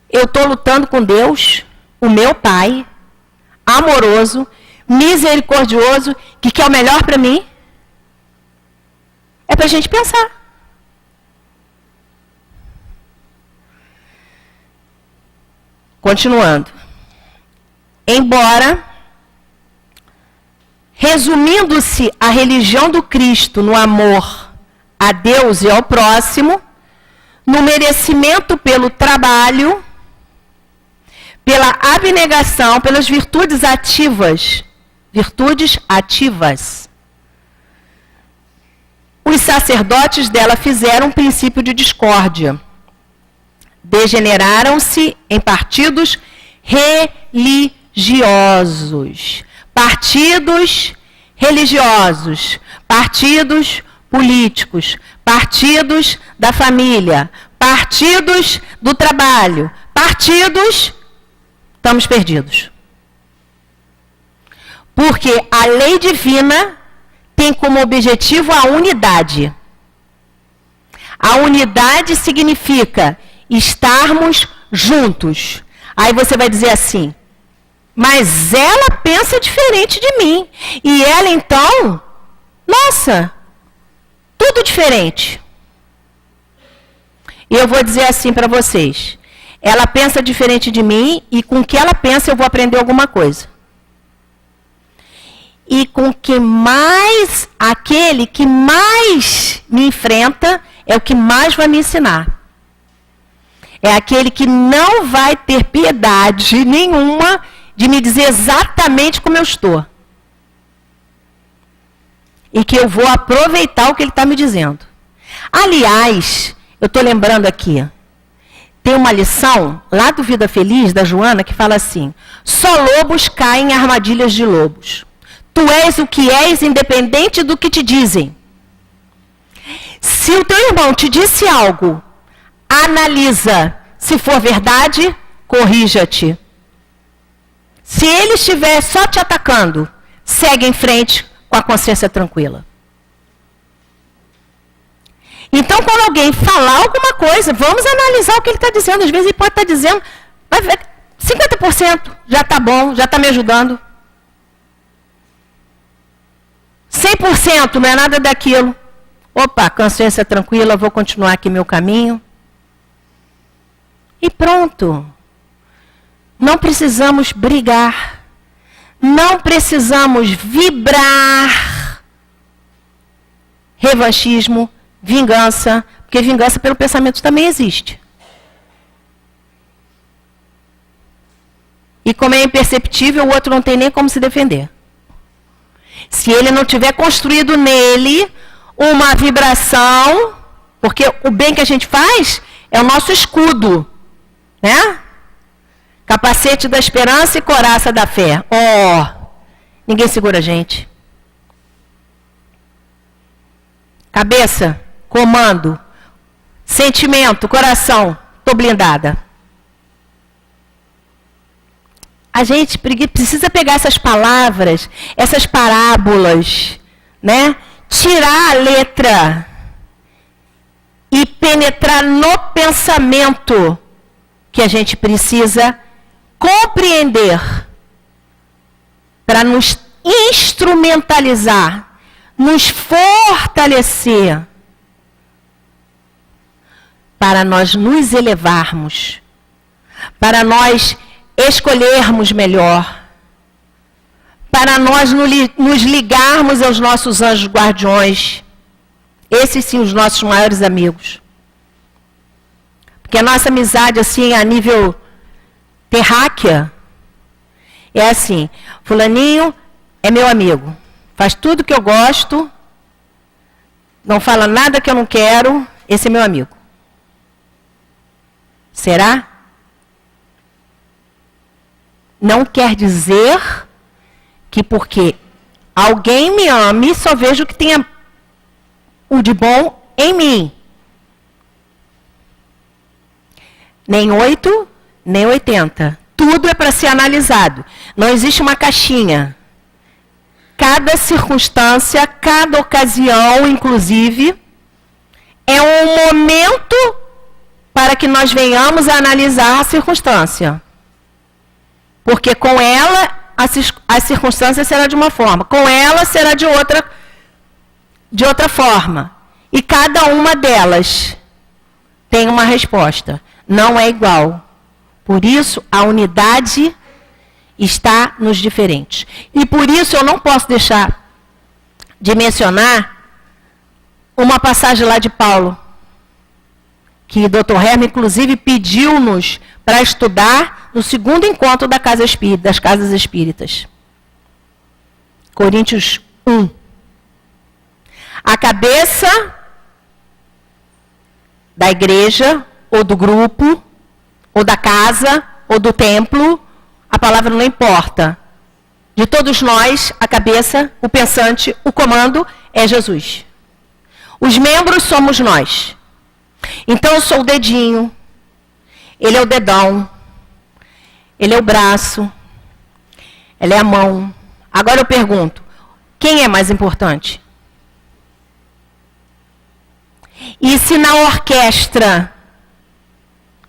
Eu estou lutando com Deus, o meu Pai, amoroso, misericordioso, que quer o melhor para mim. É para a gente pensar. Continuando. Embora, resumindo-se a religião do Cristo no amor a Deus e ao próximo, no merecimento pelo trabalho, pela abnegação, pelas virtudes ativas. Virtudes ativas. Os sacerdotes dela fizeram um princípio de discórdia. Degeneraram-se em partidos religiosos. Partidos religiosos. Partidos políticos. Partidos da família. Partidos do trabalho. Partidos... Estamos perdidos. Porque a lei divina tem como objetivo a unidade. A unidade significa estarmos juntos. Aí você vai dizer assim, mas ela pensa diferente de mim. E ela então, nossa, tudo diferente. E eu vou dizer assim para vocês. Ela pensa diferente de mim e com o que ela pensa eu vou aprender alguma coisa. E com que mais, aquele que mais me enfrenta é o que mais vai me ensinar. É aquele que não vai ter piedade nenhuma de me dizer exatamente como eu estou. E que eu vou aproveitar o que ele está me dizendo. Aliás, eu estou lembrando aqui, tem uma lição lá do Vida Feliz, da Joana, que fala assim: só lobos caem em armadilhas de lobos. Tu és o que és, independente do que te dizem. Se o teu irmão te disse algo, analisa. Se for verdade, corrija-te. Se ele estiver só te atacando, segue em frente com a consciência tranquila. Então, quando alguém falar alguma coisa, vamos analisar o que ele está dizendo. Às vezes ele pode estar dizendo, mas 50% já está bom, já está me ajudando. 100% não é nada daquilo. Opa, consciência tranquila, vou continuar aqui meu caminho. E pronto. Não precisamos brigar. Não precisamos vibrar. Revanchismo, vingança. Porque vingança pelo pensamento também existe. E como é imperceptível, o outro não tem nem como se defender. Se ele não tiver construído nele uma vibração, porque o bem que a gente faz é o nosso escudo, né? Capacete da esperança e coraça da fé. Ninguém segura a gente. Cabeça, comando, sentimento, coração, tô blindada. A gente precisa pegar essas palavras, essas parábolas, né? Tirar a letra e penetrar no pensamento que a gente precisa compreender para nos instrumentalizar, nos fortalecer, para nós nos elevarmos, para nós escolhermos melhor, para nós nos ligarmos aos nossos anjos guardiões. Esses sim, os nossos maiores amigos. Porque a nossa amizade, assim, a nível terráquea, é assim: fulaninho é meu amigo, faz tudo que eu gosto, não fala nada que eu não quero, esse é meu amigo. Será? Não quer dizer que porque alguém me ame, só vejo que tenha o de bom em mim. Nem 8, nem 80. Tudo é para ser analisado. Não existe uma caixinha. Cada circunstância, cada ocasião, inclusive, é um momento para que nós venhamos a analisar a circunstância. Porque com ela, a circunstância será de uma forma. Com ela, será de outra forma. E cada uma delas tem uma resposta. Não é igual. Por isso, a unidade está nos diferentes. E por isso, eu não posso deixar de mencionar uma passagem lá de Paulo, que o Dr. Hermes, inclusive, pediu-nos para estudar no segundo encontro da Casa Espírita, das Casas Espíritas. Coríntios 1. A cabeça da igreja, ou do grupo, ou da casa, ou do templo, a palavra não importa. De todos nós, a cabeça, o pensante, o comando é Jesus. Os membros somos nós. Então eu sou o dedinho, ele é o dedão, ele é o braço, ele é a mão. Agora eu pergunto, quem é mais importante? E se na orquestra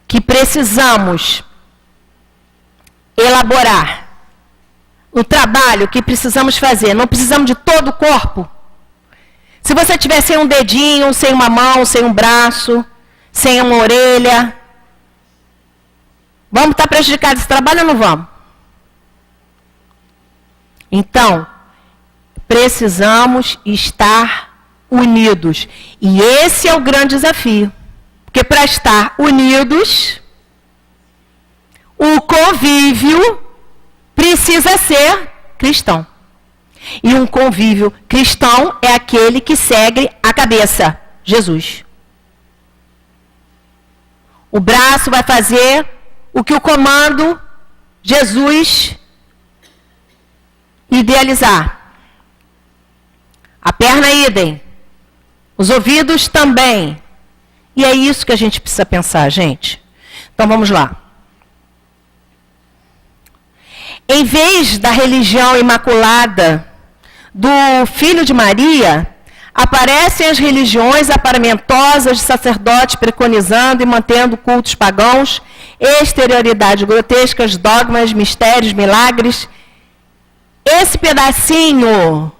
que precisamos elaborar, o trabalho que precisamos fazer, não precisamos de todo o corpo? Se você tiver sem um dedinho, sem uma mão, sem um braço, sem uma orelha. Vamos estar prejudicados nesse trabalho ou não vamos? Então, precisamos estar unidos. E esse é o grande desafio. Porque para estar unidos, o convívio precisa ser cristão. E um convívio cristão é aquele que segue a cabeça, Jesus. O braço vai fazer o que o comando Jesus idealizar. A perna idem. Os ouvidos também. E é isso que a gente precisa pensar, gente. Então vamos lá. Em vez da religião imaculada do Filho de Maria, aparecem as religiões aparamentosas de sacerdotes preconizando e mantendo cultos pagãos, exterioridades grotescas, dogmas, mistérios, milagres. Esse pedacinho,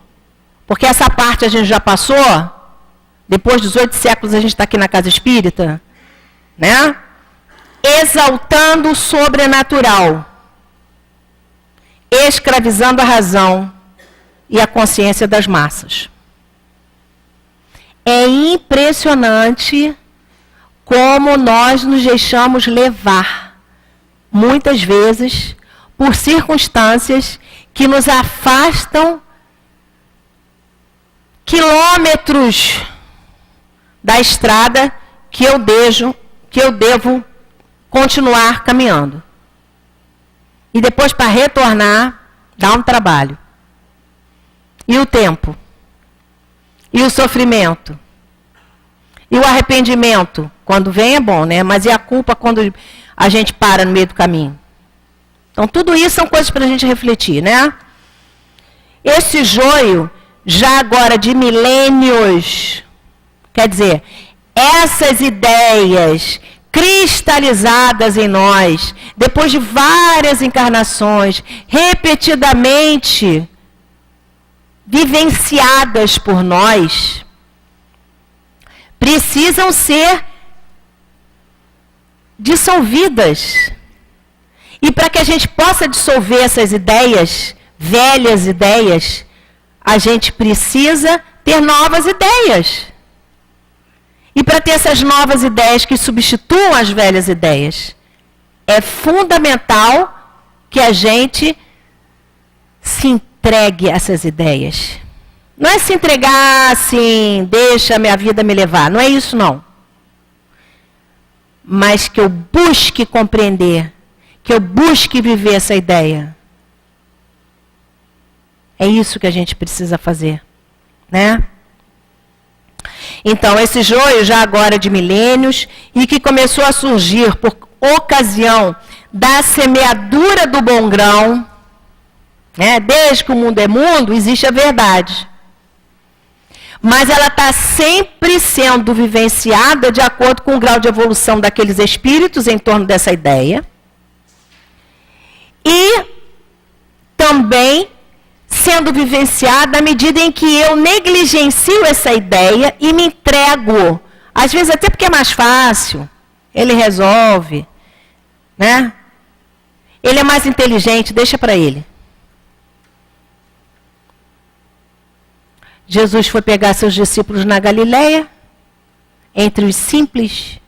porque essa parte a gente já passou, depois dos 8 séculos a gente está aqui na Casa Espírita, né? Exaltando o sobrenatural, escravizando a razão e a consciência das massas. É impressionante como nós nos deixamos levar, muitas vezes, por circunstâncias que nos afastam quilômetros da estrada que eu devo continuar caminhando. E depois, para retornar, dá um trabalho. E o tempo? E o sofrimento? E o arrependimento? Quando vem é bom, né? Mas e a culpa quando a gente para no meio do caminho? Então, tudo isso são coisas para a gente refletir, né? Esse joio, já agora de milênios, quer dizer, essas ideias cristalizadas em nós, depois de várias encarnações, repetidamente vivenciadas por nós, precisam ser dissolvidas. E para que a gente possa dissolver essas ideias, velhas ideias, a gente precisa ter novas ideias. E para ter essas novas ideias que substituam as velhas ideias, é fundamental que a gente se entregue a essas ideias. Não é se entregar assim, deixa a minha vida me levar. Não é isso, não. Mas que eu busque compreender, que eu busque viver essa ideia. É isso que a gente precisa fazer, né? Então, esse joio já agora de milênios e que começou a surgir por ocasião da semeadura do bom grão, né? Desde que o mundo é mundo, existe a verdade. Mas ela está sempre sendo vivenciada de acordo com o grau de evolução daqueles espíritos em torno dessa ideia. E também sendo vivenciada à medida em que eu negligencio essa ideia e me entrego. Às vezes até porque é mais fácil, ele resolve, né? Ele é mais inteligente, deixa para ele. Jesus foi pegar seus discípulos na Galileia, entre os simples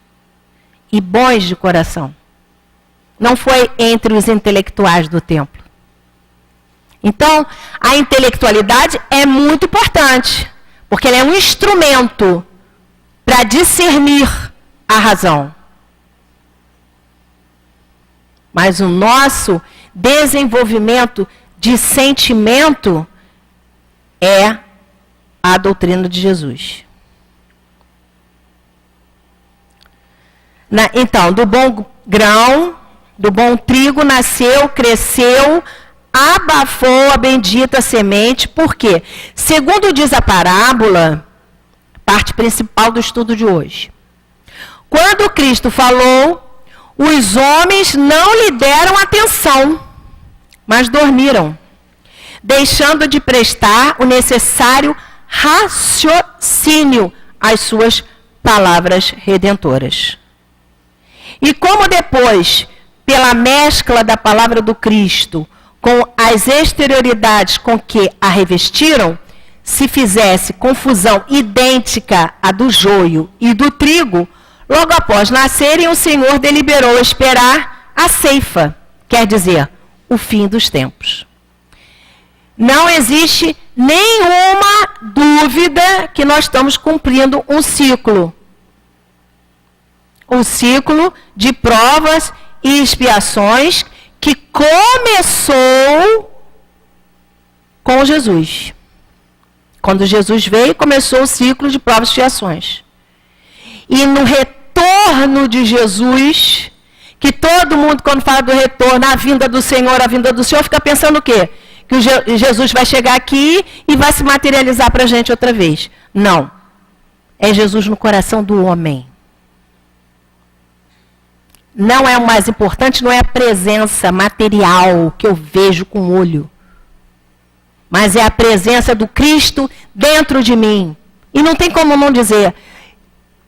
e bons de coração. Não foi entre os intelectuais do templo. Então, a intelectualidade é muito importante, porque ela é um instrumento para discernir a razão. Mas o nosso desenvolvimento de sentimento é a doutrina de Jesus. Então, do bom grão, do bom trigo nasceu, cresceu, abafou a bendita semente, por quê? Segundo diz a parábola, parte principal do estudo de hoje. Quando Cristo falou, os homens não lhe deram atenção, mas dormiram, deixando de prestar o necessário raciocínio às suas palavras redentoras. E como depois, pela mescla da palavra do Cristo com as exterioridades com que a revestiram, se fizesse confusão idêntica à do joio e do trigo, logo após nascerem, o Senhor deliberou esperar a ceifa, quer dizer, o fim dos tempos. Não existe nenhuma dúvida que nós estamos cumprindo um ciclo. Um ciclo de provas e expiações que começou com Jesus. Quando Jesus veio, começou o ciclo de provas e expiações. E no retorno de Jesus, que todo mundo, quando fala do retorno, a vinda do Senhor, fica pensando o quê? Que Jesus vai chegar aqui e vai se materializar para a gente outra vez. Não. É Jesus no coração do homem. Não é o mais importante, não é a presença material que eu vejo com o olho. Mas é a presença do Cristo dentro de mim. E não tem como não dizer.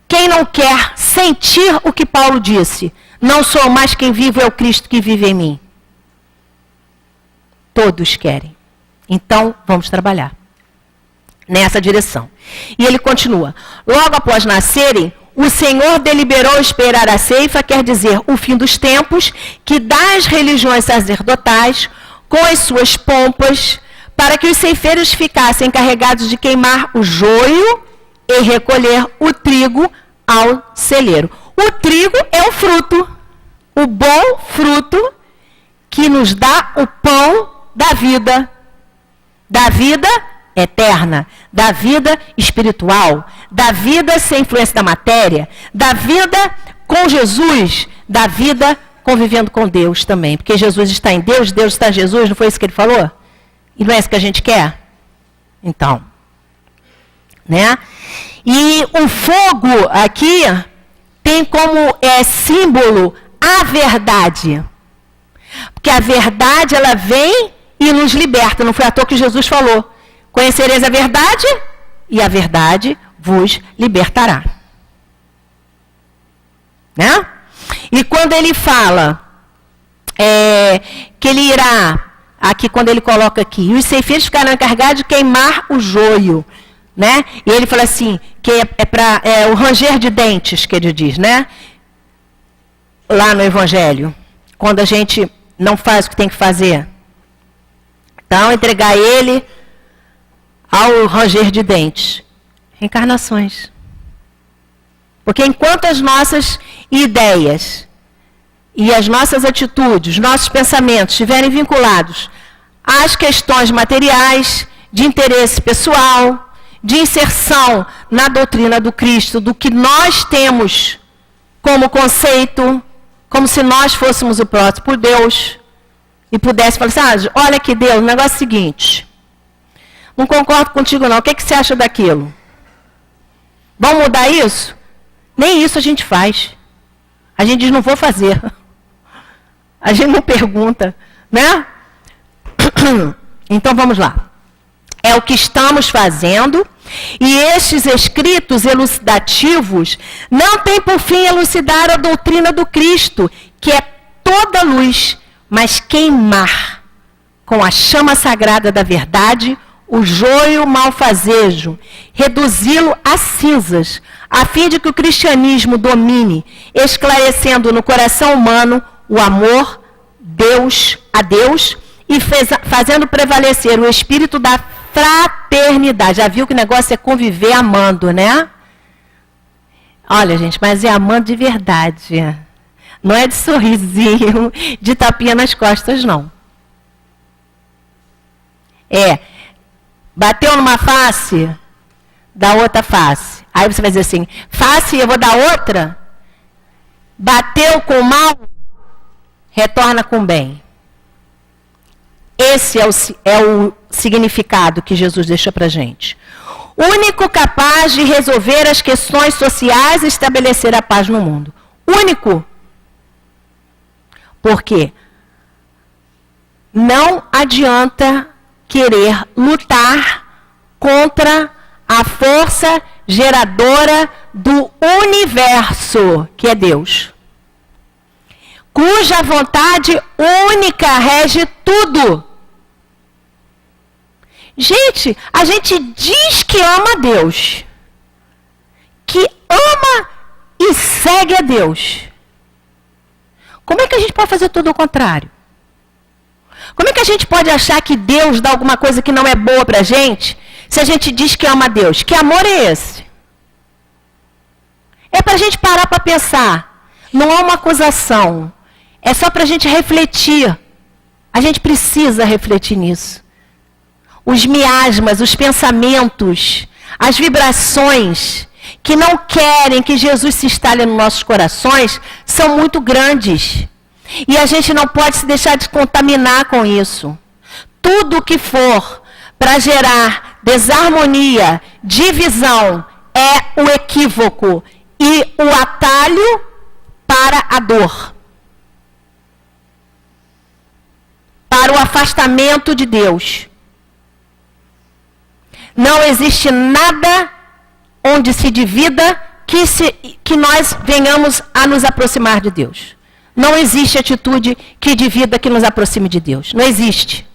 Quem não quer sentir o que Paulo disse? Não sou mais quem vive, é o Cristo que vive em mim. Todos querem. Então, vamos trabalhar nessa direção. E ele continua. Logo após nascerem, o Senhor deliberou esperar a ceifa, quer dizer, o fim dos tempos, que das religiões sacerdotais, com as suas pompas, para que os ceifeiros ficassem encarregados de queimar o joio e recolher o trigo ao celeiro. O trigo é o fruto, o bom fruto que nos dá o pão da vida eterna, da vida espiritual, da vida sem influência da matéria, da vida com Jesus, da vida convivendo com Deus também. Porque Jesus está em Deus, Deus está em Jesus, não foi isso que ele falou? E não é isso que a gente quer? Então, né? E o fogo aqui tem como símbolo a verdade. Porque a verdade, ela vem e nos liberta. Não foi à toa que Jesus falou. Conhecereis a verdade e a verdade vos libertará. Né? E quando ele fala que ele irá, aqui quando ele coloca aqui, e os ceifeiros ficarão encarregados de queimar o joio. Né? E ele fala assim, que é o ranger de dentes, que ele diz, né? Lá no Evangelho, quando a gente não faz o que tem que fazer. Então, entregar ele ao ranger de dentes. Reencarnações. Porque enquanto as nossas ideias e as nossas atitudes, nossos pensamentos estiverem vinculados às questões materiais, de interesse pessoal, de inserção na doutrina do Cristo, do que nós temos como conceito, como se nós fôssemos o próximo por Deus, e pudesse falar assim, olha aqui Deus, o negócio é o seguinte, não concordo contigo não, o que você acha daquilo? Vamos mudar isso? Nem isso a gente faz. A gente diz, não vou fazer. A gente não pergunta, né? Então vamos lá. É o que estamos fazendo, e estes escritos elucidativos não têm por fim elucidar a doutrina do Cristo, que é toda luz, mas queimar com a chama sagrada da verdade o joio malfazejo, reduzi-lo a cinzas, a fim de que o cristianismo domine, esclarecendo no coração humano o amor a Deus e fazendo prevalecer o espírito da fraternidade. Já viu que o negócio é conviver amando, né? Olha, gente, mas é amando de verdade. Não é de sorrisinho, de tapinha nas costas, não. Bateu numa face, dá outra face. Aí você vai dizer assim, face, eu vou dar outra. Bateu com o mal, retorna com o bem. Esse é o significado que Jesus deixa para a gente. Único capaz de resolver as questões sociais e estabelecer a paz no mundo. Único. Por quê? Não adianta querer lutar contra a força geradora do universo, que é Deus. cuja vontade única rege tudo. Gente, a gente diz que ama a Deus, que ama e segue a Deus. Como é que a gente pode fazer tudo o contrário? Como é que a gente pode achar que Deus dá alguma coisa que não é boa pra gente, se a gente diz que ama a Deus? Que amor é esse? É pra gente parar para pensar. Não é uma acusação. É só pra gente refletir. A gente precisa refletir nisso. Os miasmas, os pensamentos, as vibrações que não querem que Jesus se instale nos nossos corações são muito grandes. E a gente não pode se deixar de contaminar com isso. Tudo que for para gerar desarmonia, divisão, é o equívoco e o atalho para a dor. Para o afastamento de Deus. Não existe nada onde se divida que nós venhamos a nos aproximar de Deus. Não existe atitude que divida que nos aproxime de Deus. Não existe.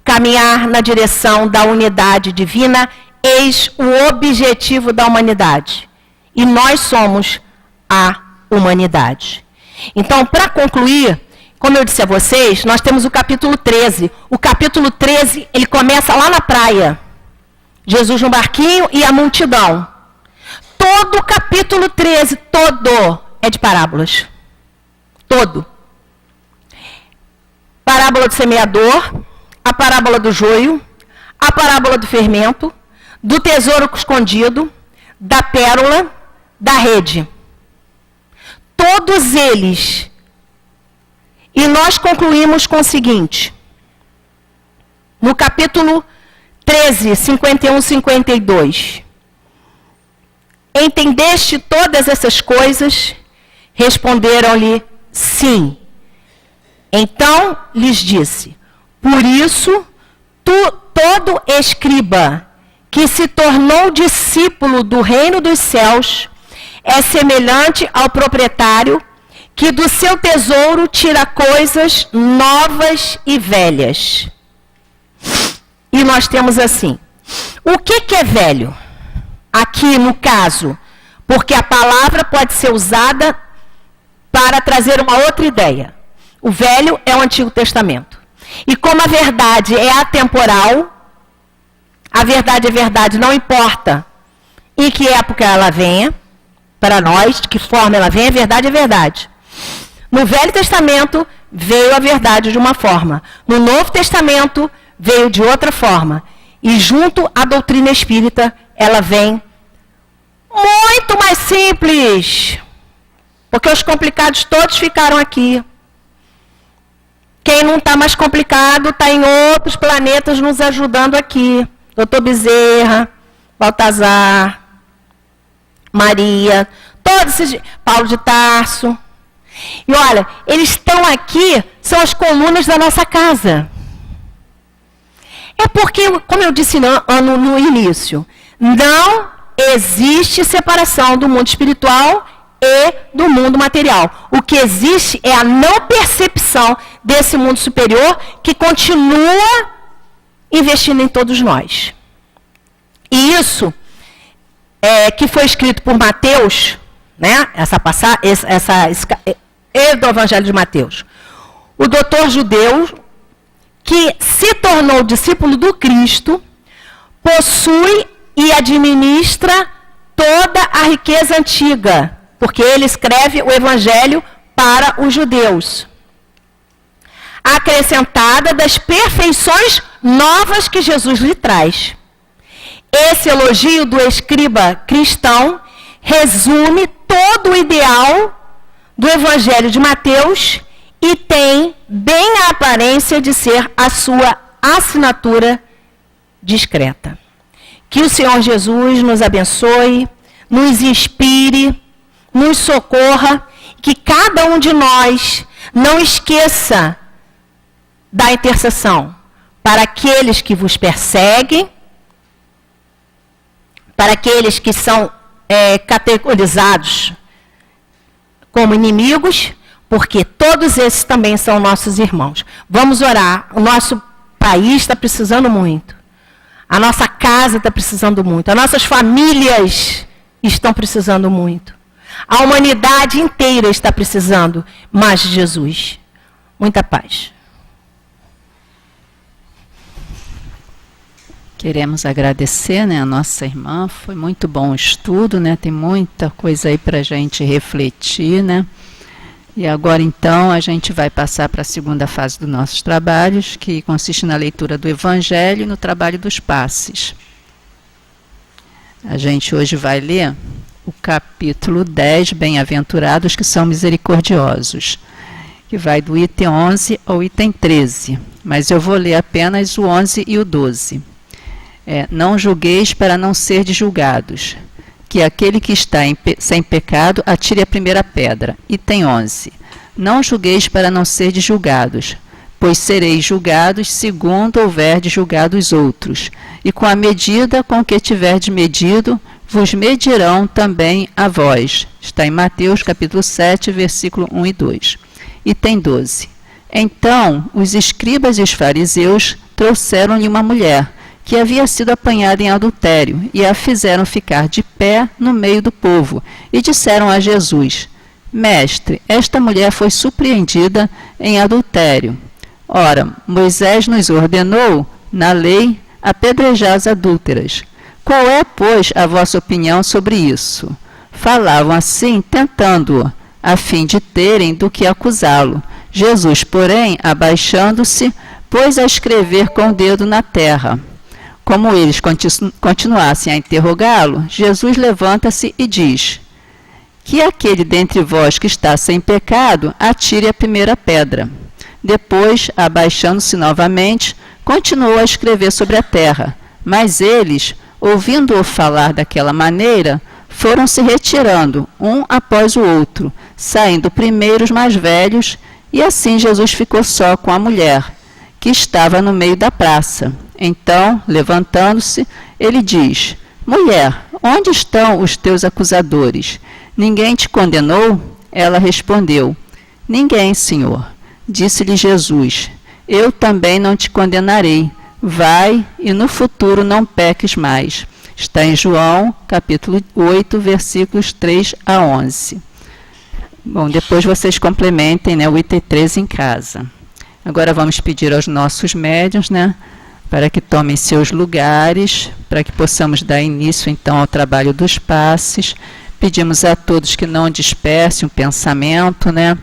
Caminhar na direção da unidade divina, eis o objetivo da humanidade. E nós somos a humanidade. Então, para concluir, como eu disse a vocês, nós temos o capítulo 13. O capítulo 13, ele começa lá na praia. Jesus no barquinho e a multidão. Todo o capítulo 13, todo, é de parábolas. Todo. Parábola do semeador, a parábola do joio, a parábola do fermento, do tesouro escondido, da pérola, da rede. Todos eles. E nós concluímos com o seguinte. No capítulo 13, 51, 52. Entendeste todas essas coisas? Responderam-lhe, sim. Então lhes disse, por isso, todo escriba que se tornou discípulo do reino dos céus é semelhante ao proprietário que do seu tesouro tira coisas novas e velhas. E nós temos assim, o que é velho? Aqui no caso, porque a palavra pode ser usada para trazer uma outra ideia. O velho é o Antigo Testamento. E como a verdade é atemporal, a verdade é verdade, não importa em que época ela venha, para nós, de que forma ela vem, a verdade é verdade. No Velho Testamento veio a verdade de uma forma. No Novo Testamento veio de outra forma. E junto à doutrina espírita, ela vem muito mais simples. Porque os complicados todos ficaram aqui. Quem não está mais complicado está em outros planetas nos ajudando aqui. Doutor Bezerra, Baltazar, Maria, todos esses, Paulo de Tarso. E olha, eles estão aqui, são as colunas da nossa casa. É porque, como eu disse no início, não existe separação do mundo espiritual e do mundo material. O que existe é a não percepção desse mundo superior que continua investindo em todos nós. E isso que foi escrito por Mateus, né? Do Evangelho de Mateus. O doutor judeu que se tornou discípulo do Cristo possui e administra toda a riqueza antiga, porque ele escreve o Evangelho para os judeus, acrescentada das perfeições novas que Jesus lhe traz. Esse elogio do escriba cristão resume todo o ideal do Evangelho de Mateus e tem bem a aparência de ser a sua assinatura discreta. Que o Senhor Jesus nos abençoe, nos inspire, nos socorra, que cada um de nós não esqueça da intercessão para aqueles que vos perseguem, para aqueles que são categorizados como inimigos, porque todos esses também são nossos irmãos. Vamos orar. O nosso país está precisando muito. A nossa casa está precisando muito. As nossas famílias estão precisando muito. A humanidade inteira está precisando mais de Jesus. Muita paz. Queremos agradecer, né, a nossa irmã. Foi muito bom o estudo, né? Tem muita coisa aí para a gente refletir, né? E agora, então, a gente vai passar para a segunda fase dos nossos trabalhos, que consiste na leitura do Evangelho e no trabalho dos passes. A gente hoje vai ler o capítulo 10, Bem-aventurados que são misericordiosos, que vai do item 11 ao item 13. Mas eu vou ler apenas o 11 e o 12. Não julgueis para não serdes julgados. Que aquele que está sem pecado atire a primeira pedra. Item 11. Não julgueis para não serdes julgados, pois sereis julgados segundo houverdes julgado os outros. E com a medida com que tiverdes medido, vos medirão também a vós. Está em Mateus capítulo 7, versículo 1 e 2. Item 12. Então os escribas e os fariseus trouxeram-lhe uma mulher que havia sido apanhada em adultério, e a fizeram ficar de pé no meio do povo, e disseram a Jesus: Mestre, esta mulher foi surpreendida em adultério. Ora, Moisés nos ordenou, na lei, apedrejar as adúlteras. Qual é, pois, a vossa opinião sobre isso? Falavam assim, tentando-o, a fim de terem do que acusá-lo. Jesus, porém, abaixando-se, pôs a escrever com o dedo na terra. Como eles continuassem a interrogá-lo, Jesus levanta-se e diz: Que aquele dentre vós que está sem pecado, atire a primeira pedra. Depois, abaixando-se novamente, continuou a escrever sobre a terra. Mas eles, ouvindo-o falar daquela maneira, foram se retirando, um após o outro, saindo primeiro os mais velhos, e assim Jesus ficou só com a mulher, que estava no meio da praça. Então, levantando-se, ele diz: Mulher, onde estão os teus acusadores? Ninguém te condenou? Ela respondeu: Ninguém, Senhor. Disse-lhe Jesus: Eu também não te condenarei. Vai e no futuro não peques mais. Está em João, capítulo 8, versículos 3 a 11. Bom, depois vocês complementem, né, o item 13 em casa. Agora vamos pedir aos nossos médiuns, né, para que tomem seus lugares, para que possamos dar início, então, ao trabalho dos passes. Pedimos a todos que não dispersem o pensamento, né,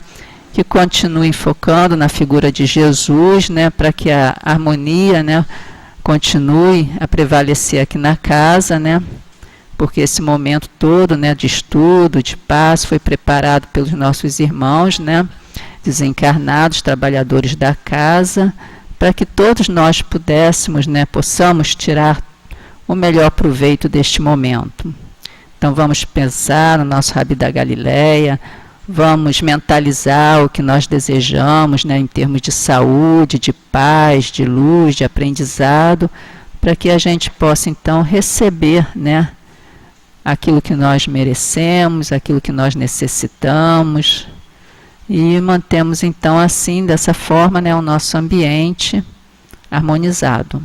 que continuem focando na figura de Jesus, né, para que a harmonia, né, continue a prevalecer aqui na casa, né, porque esse momento todo, né, de estudo, de paz, foi preparado pelos nossos irmãos, né, desencarnados, trabalhadores da casa, para que todos nós pudéssemos, né, possamos tirar o melhor proveito deste momento. Então vamos pensar no nosso Rabi da Galileia, vamos mentalizar o que nós desejamos, né, em termos de saúde, de paz, de luz, de aprendizado, para que a gente possa então receber, né, aquilo que nós merecemos, aquilo que nós necessitamos, e mantemos então assim, dessa forma, né, o nosso ambiente harmonizado.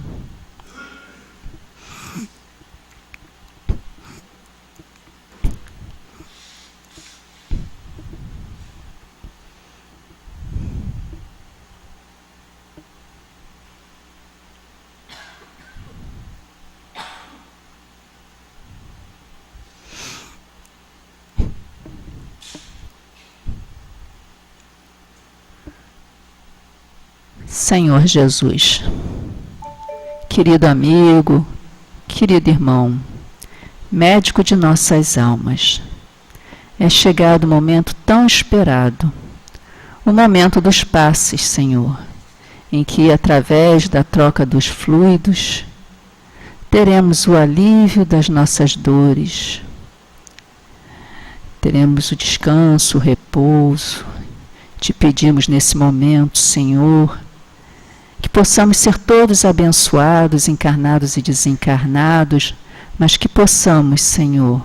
Senhor Jesus, querido amigo, querido irmão, médico de nossas almas, é chegado o momento tão esperado, o momento dos passes, Senhor, em que, através da troca dos fluidos, teremos o alívio das nossas dores, teremos o descanso, o repouso. Te pedimos nesse momento, Senhor, que possamos ser todos abençoados, encarnados e desencarnados, mas que possamos, Senhor,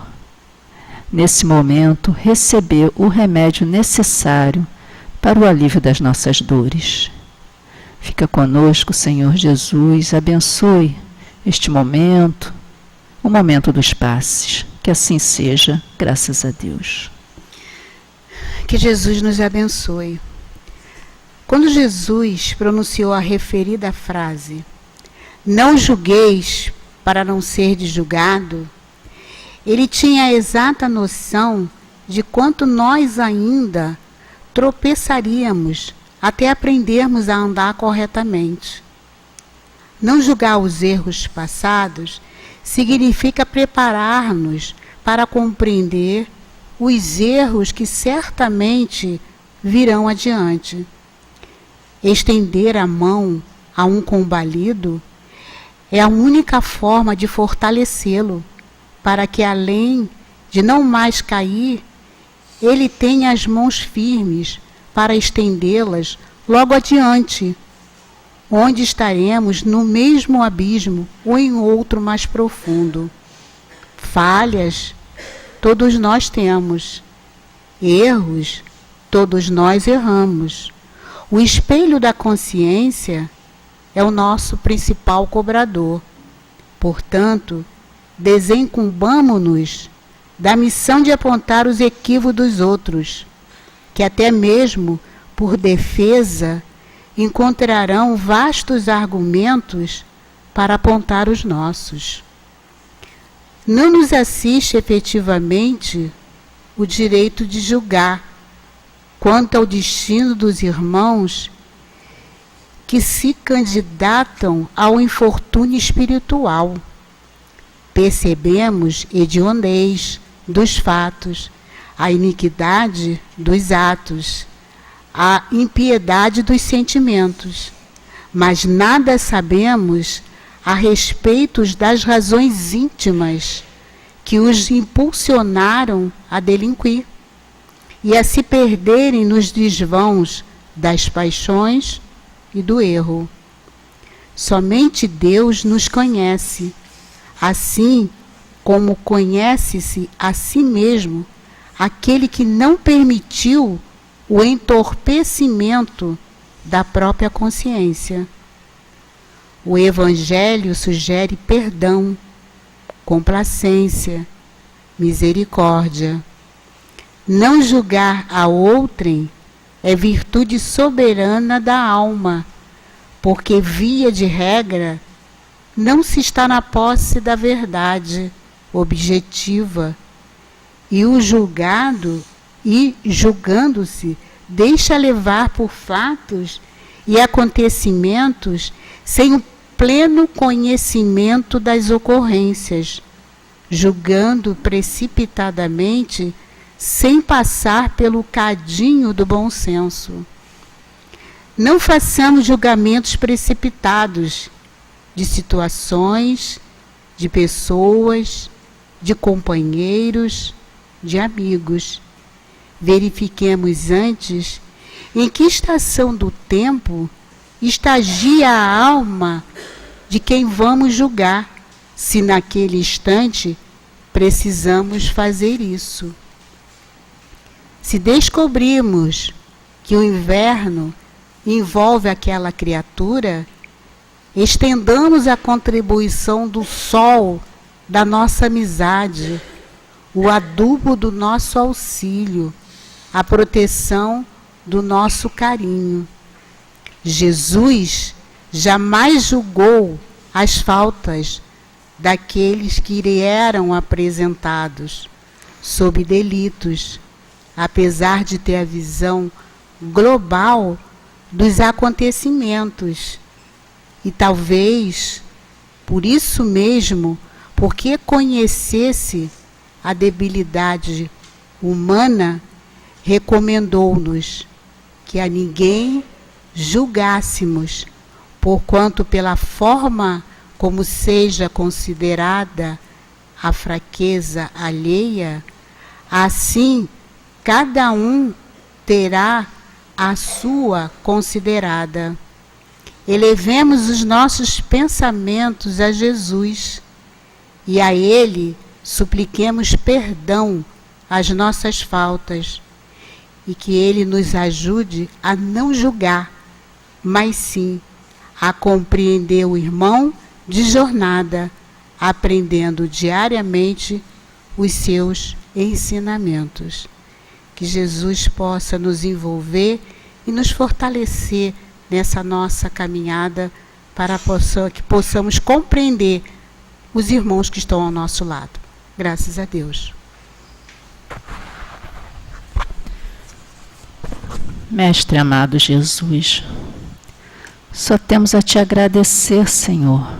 nesse momento, receber o remédio necessário para o alívio das nossas dores. Fica conosco, Senhor Jesus, abençoe este momento, o momento dos passes. Que assim seja, graças a Deus. Que Jesus nos abençoe. Quando Jesus pronunciou a referida frase, não julgueis para não serdes julgado, ele tinha a exata noção de quanto nós ainda tropeçaríamos até aprendermos a andar corretamente. Não julgar os erros passados significa preparar-nos para compreender os erros que certamente virão adiante. Estender a mão a um combalido é a única forma de fortalecê-lo, para que, além de não mais cair, ele tenha as mãos firmes para estendê-las logo adiante, onde estaremos no mesmo abismo ou em outro mais profundo. Falhas, todos nós temos. Erros, todos nós erramos. O espelho da consciência é o nosso principal cobrador. Portanto, desencumbamo-nos da missão de apontar os equívocos dos outros, que até mesmo por defesa encontrarão vastos argumentos para apontar os nossos. Não nos assiste efetivamente o direito de julgar quanto ao destino dos irmãos que se candidatam ao infortúnio espiritual. Percebemos hediondez dos fatos, a iniquidade dos atos, a impiedade dos sentimentos, mas nada sabemos a respeito das razões íntimas que os impulsionaram a delinquir e a se perderem nos desvãos das paixões e do erro. Somente Deus nos conhece, assim como conhece-se a si mesmo aquele que não permitiu o entorpecimento da própria consciência. O Evangelho sugere perdão, complacência, misericórdia. Não julgar a outrem é virtude soberana da alma, porque, via de regra, não se está na posse da verdade objetiva, e o julgado, e julgando-se, deixa levar por fatos e acontecimentos sem o pleno conhecimento das ocorrências, julgando precipitadamente sem passar pelo cadinho do bom senso. Não façamos julgamentos precipitados de situações, de pessoas, de companheiros, de amigos. Verifiquemos antes em que estação do tempo estagia a alma de quem vamos julgar, se naquele instante precisamos fazer isso. Se descobrirmos que o inverno envolve aquela criatura, estendamos a contribuição do sol da nossa amizade, o adubo do nosso auxílio, a proteção do nosso carinho. Jesus jamais julgou as faltas daqueles que lhe eram apresentados sob delitos, apesar de ter a visão global dos acontecimentos. E talvez, por isso mesmo, porque conhecesse a debilidade humana, recomendou-nos que a ninguém julgássemos, porquanto pela forma como seja considerada a fraqueza alheia, assim cada um terá a sua considerada. Elevemos os nossos pensamentos a Jesus e a Ele supliquemos perdão as nossas faltas e que Ele nos ajude a não julgar, mas sim a compreender o irmão de jornada, aprendendo diariamente os seus ensinamentos. Que Jesus possa nos envolver e nos fortalecer nessa nossa caminhada para que possamos compreender os irmãos que estão ao nosso lado. Graças a Deus. Mestre amado Jesus, só temos a te agradecer, Senhor,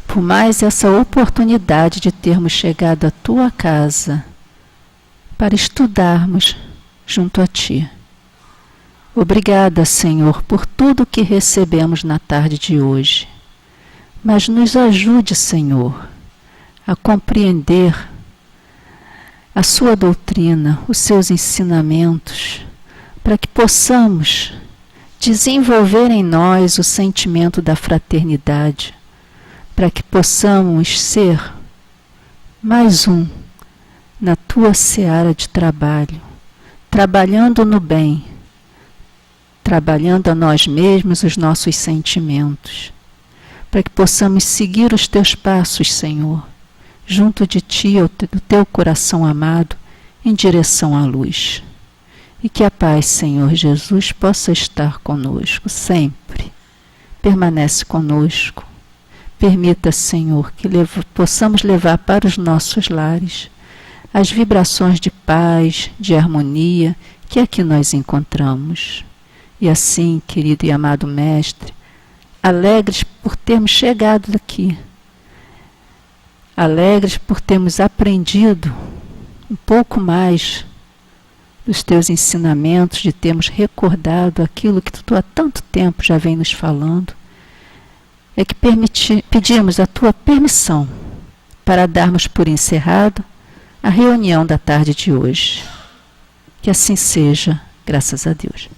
por mais essa oportunidade de termos chegado à tua casa para estudarmos junto a ti. Obrigada, Senhor, por tudo que recebemos na tarde de hoje. Mas nos ajude, Senhor, a compreender a sua doutrina, os seus ensinamentos, para que possamos desenvolver em nós o sentimento da fraternidade, para que possamos ser mais um na tua seara de trabalho, trabalhando no bem, trabalhando a nós mesmos os nossos sentimentos, para que possamos seguir os teus passos, Senhor, junto de ti, do teu coração amado, em direção à luz. E que a paz, Senhor Jesus, possa estar conosco sempre. Permanece conosco. Permita, Senhor, que possamos levar para os nossos lares as vibrações de paz, de harmonia que aqui nós encontramos. E assim, querido e amado Mestre, alegres por termos chegado aqui, alegres por termos aprendido um pouco mais dos teus ensinamentos, de termos recordado aquilo que tu há tanto tempo já vem nos falando, é que pedimos a tua permissão para darmos por encerrado a reunião da tarde de hoje. Que assim seja, graças a Deus.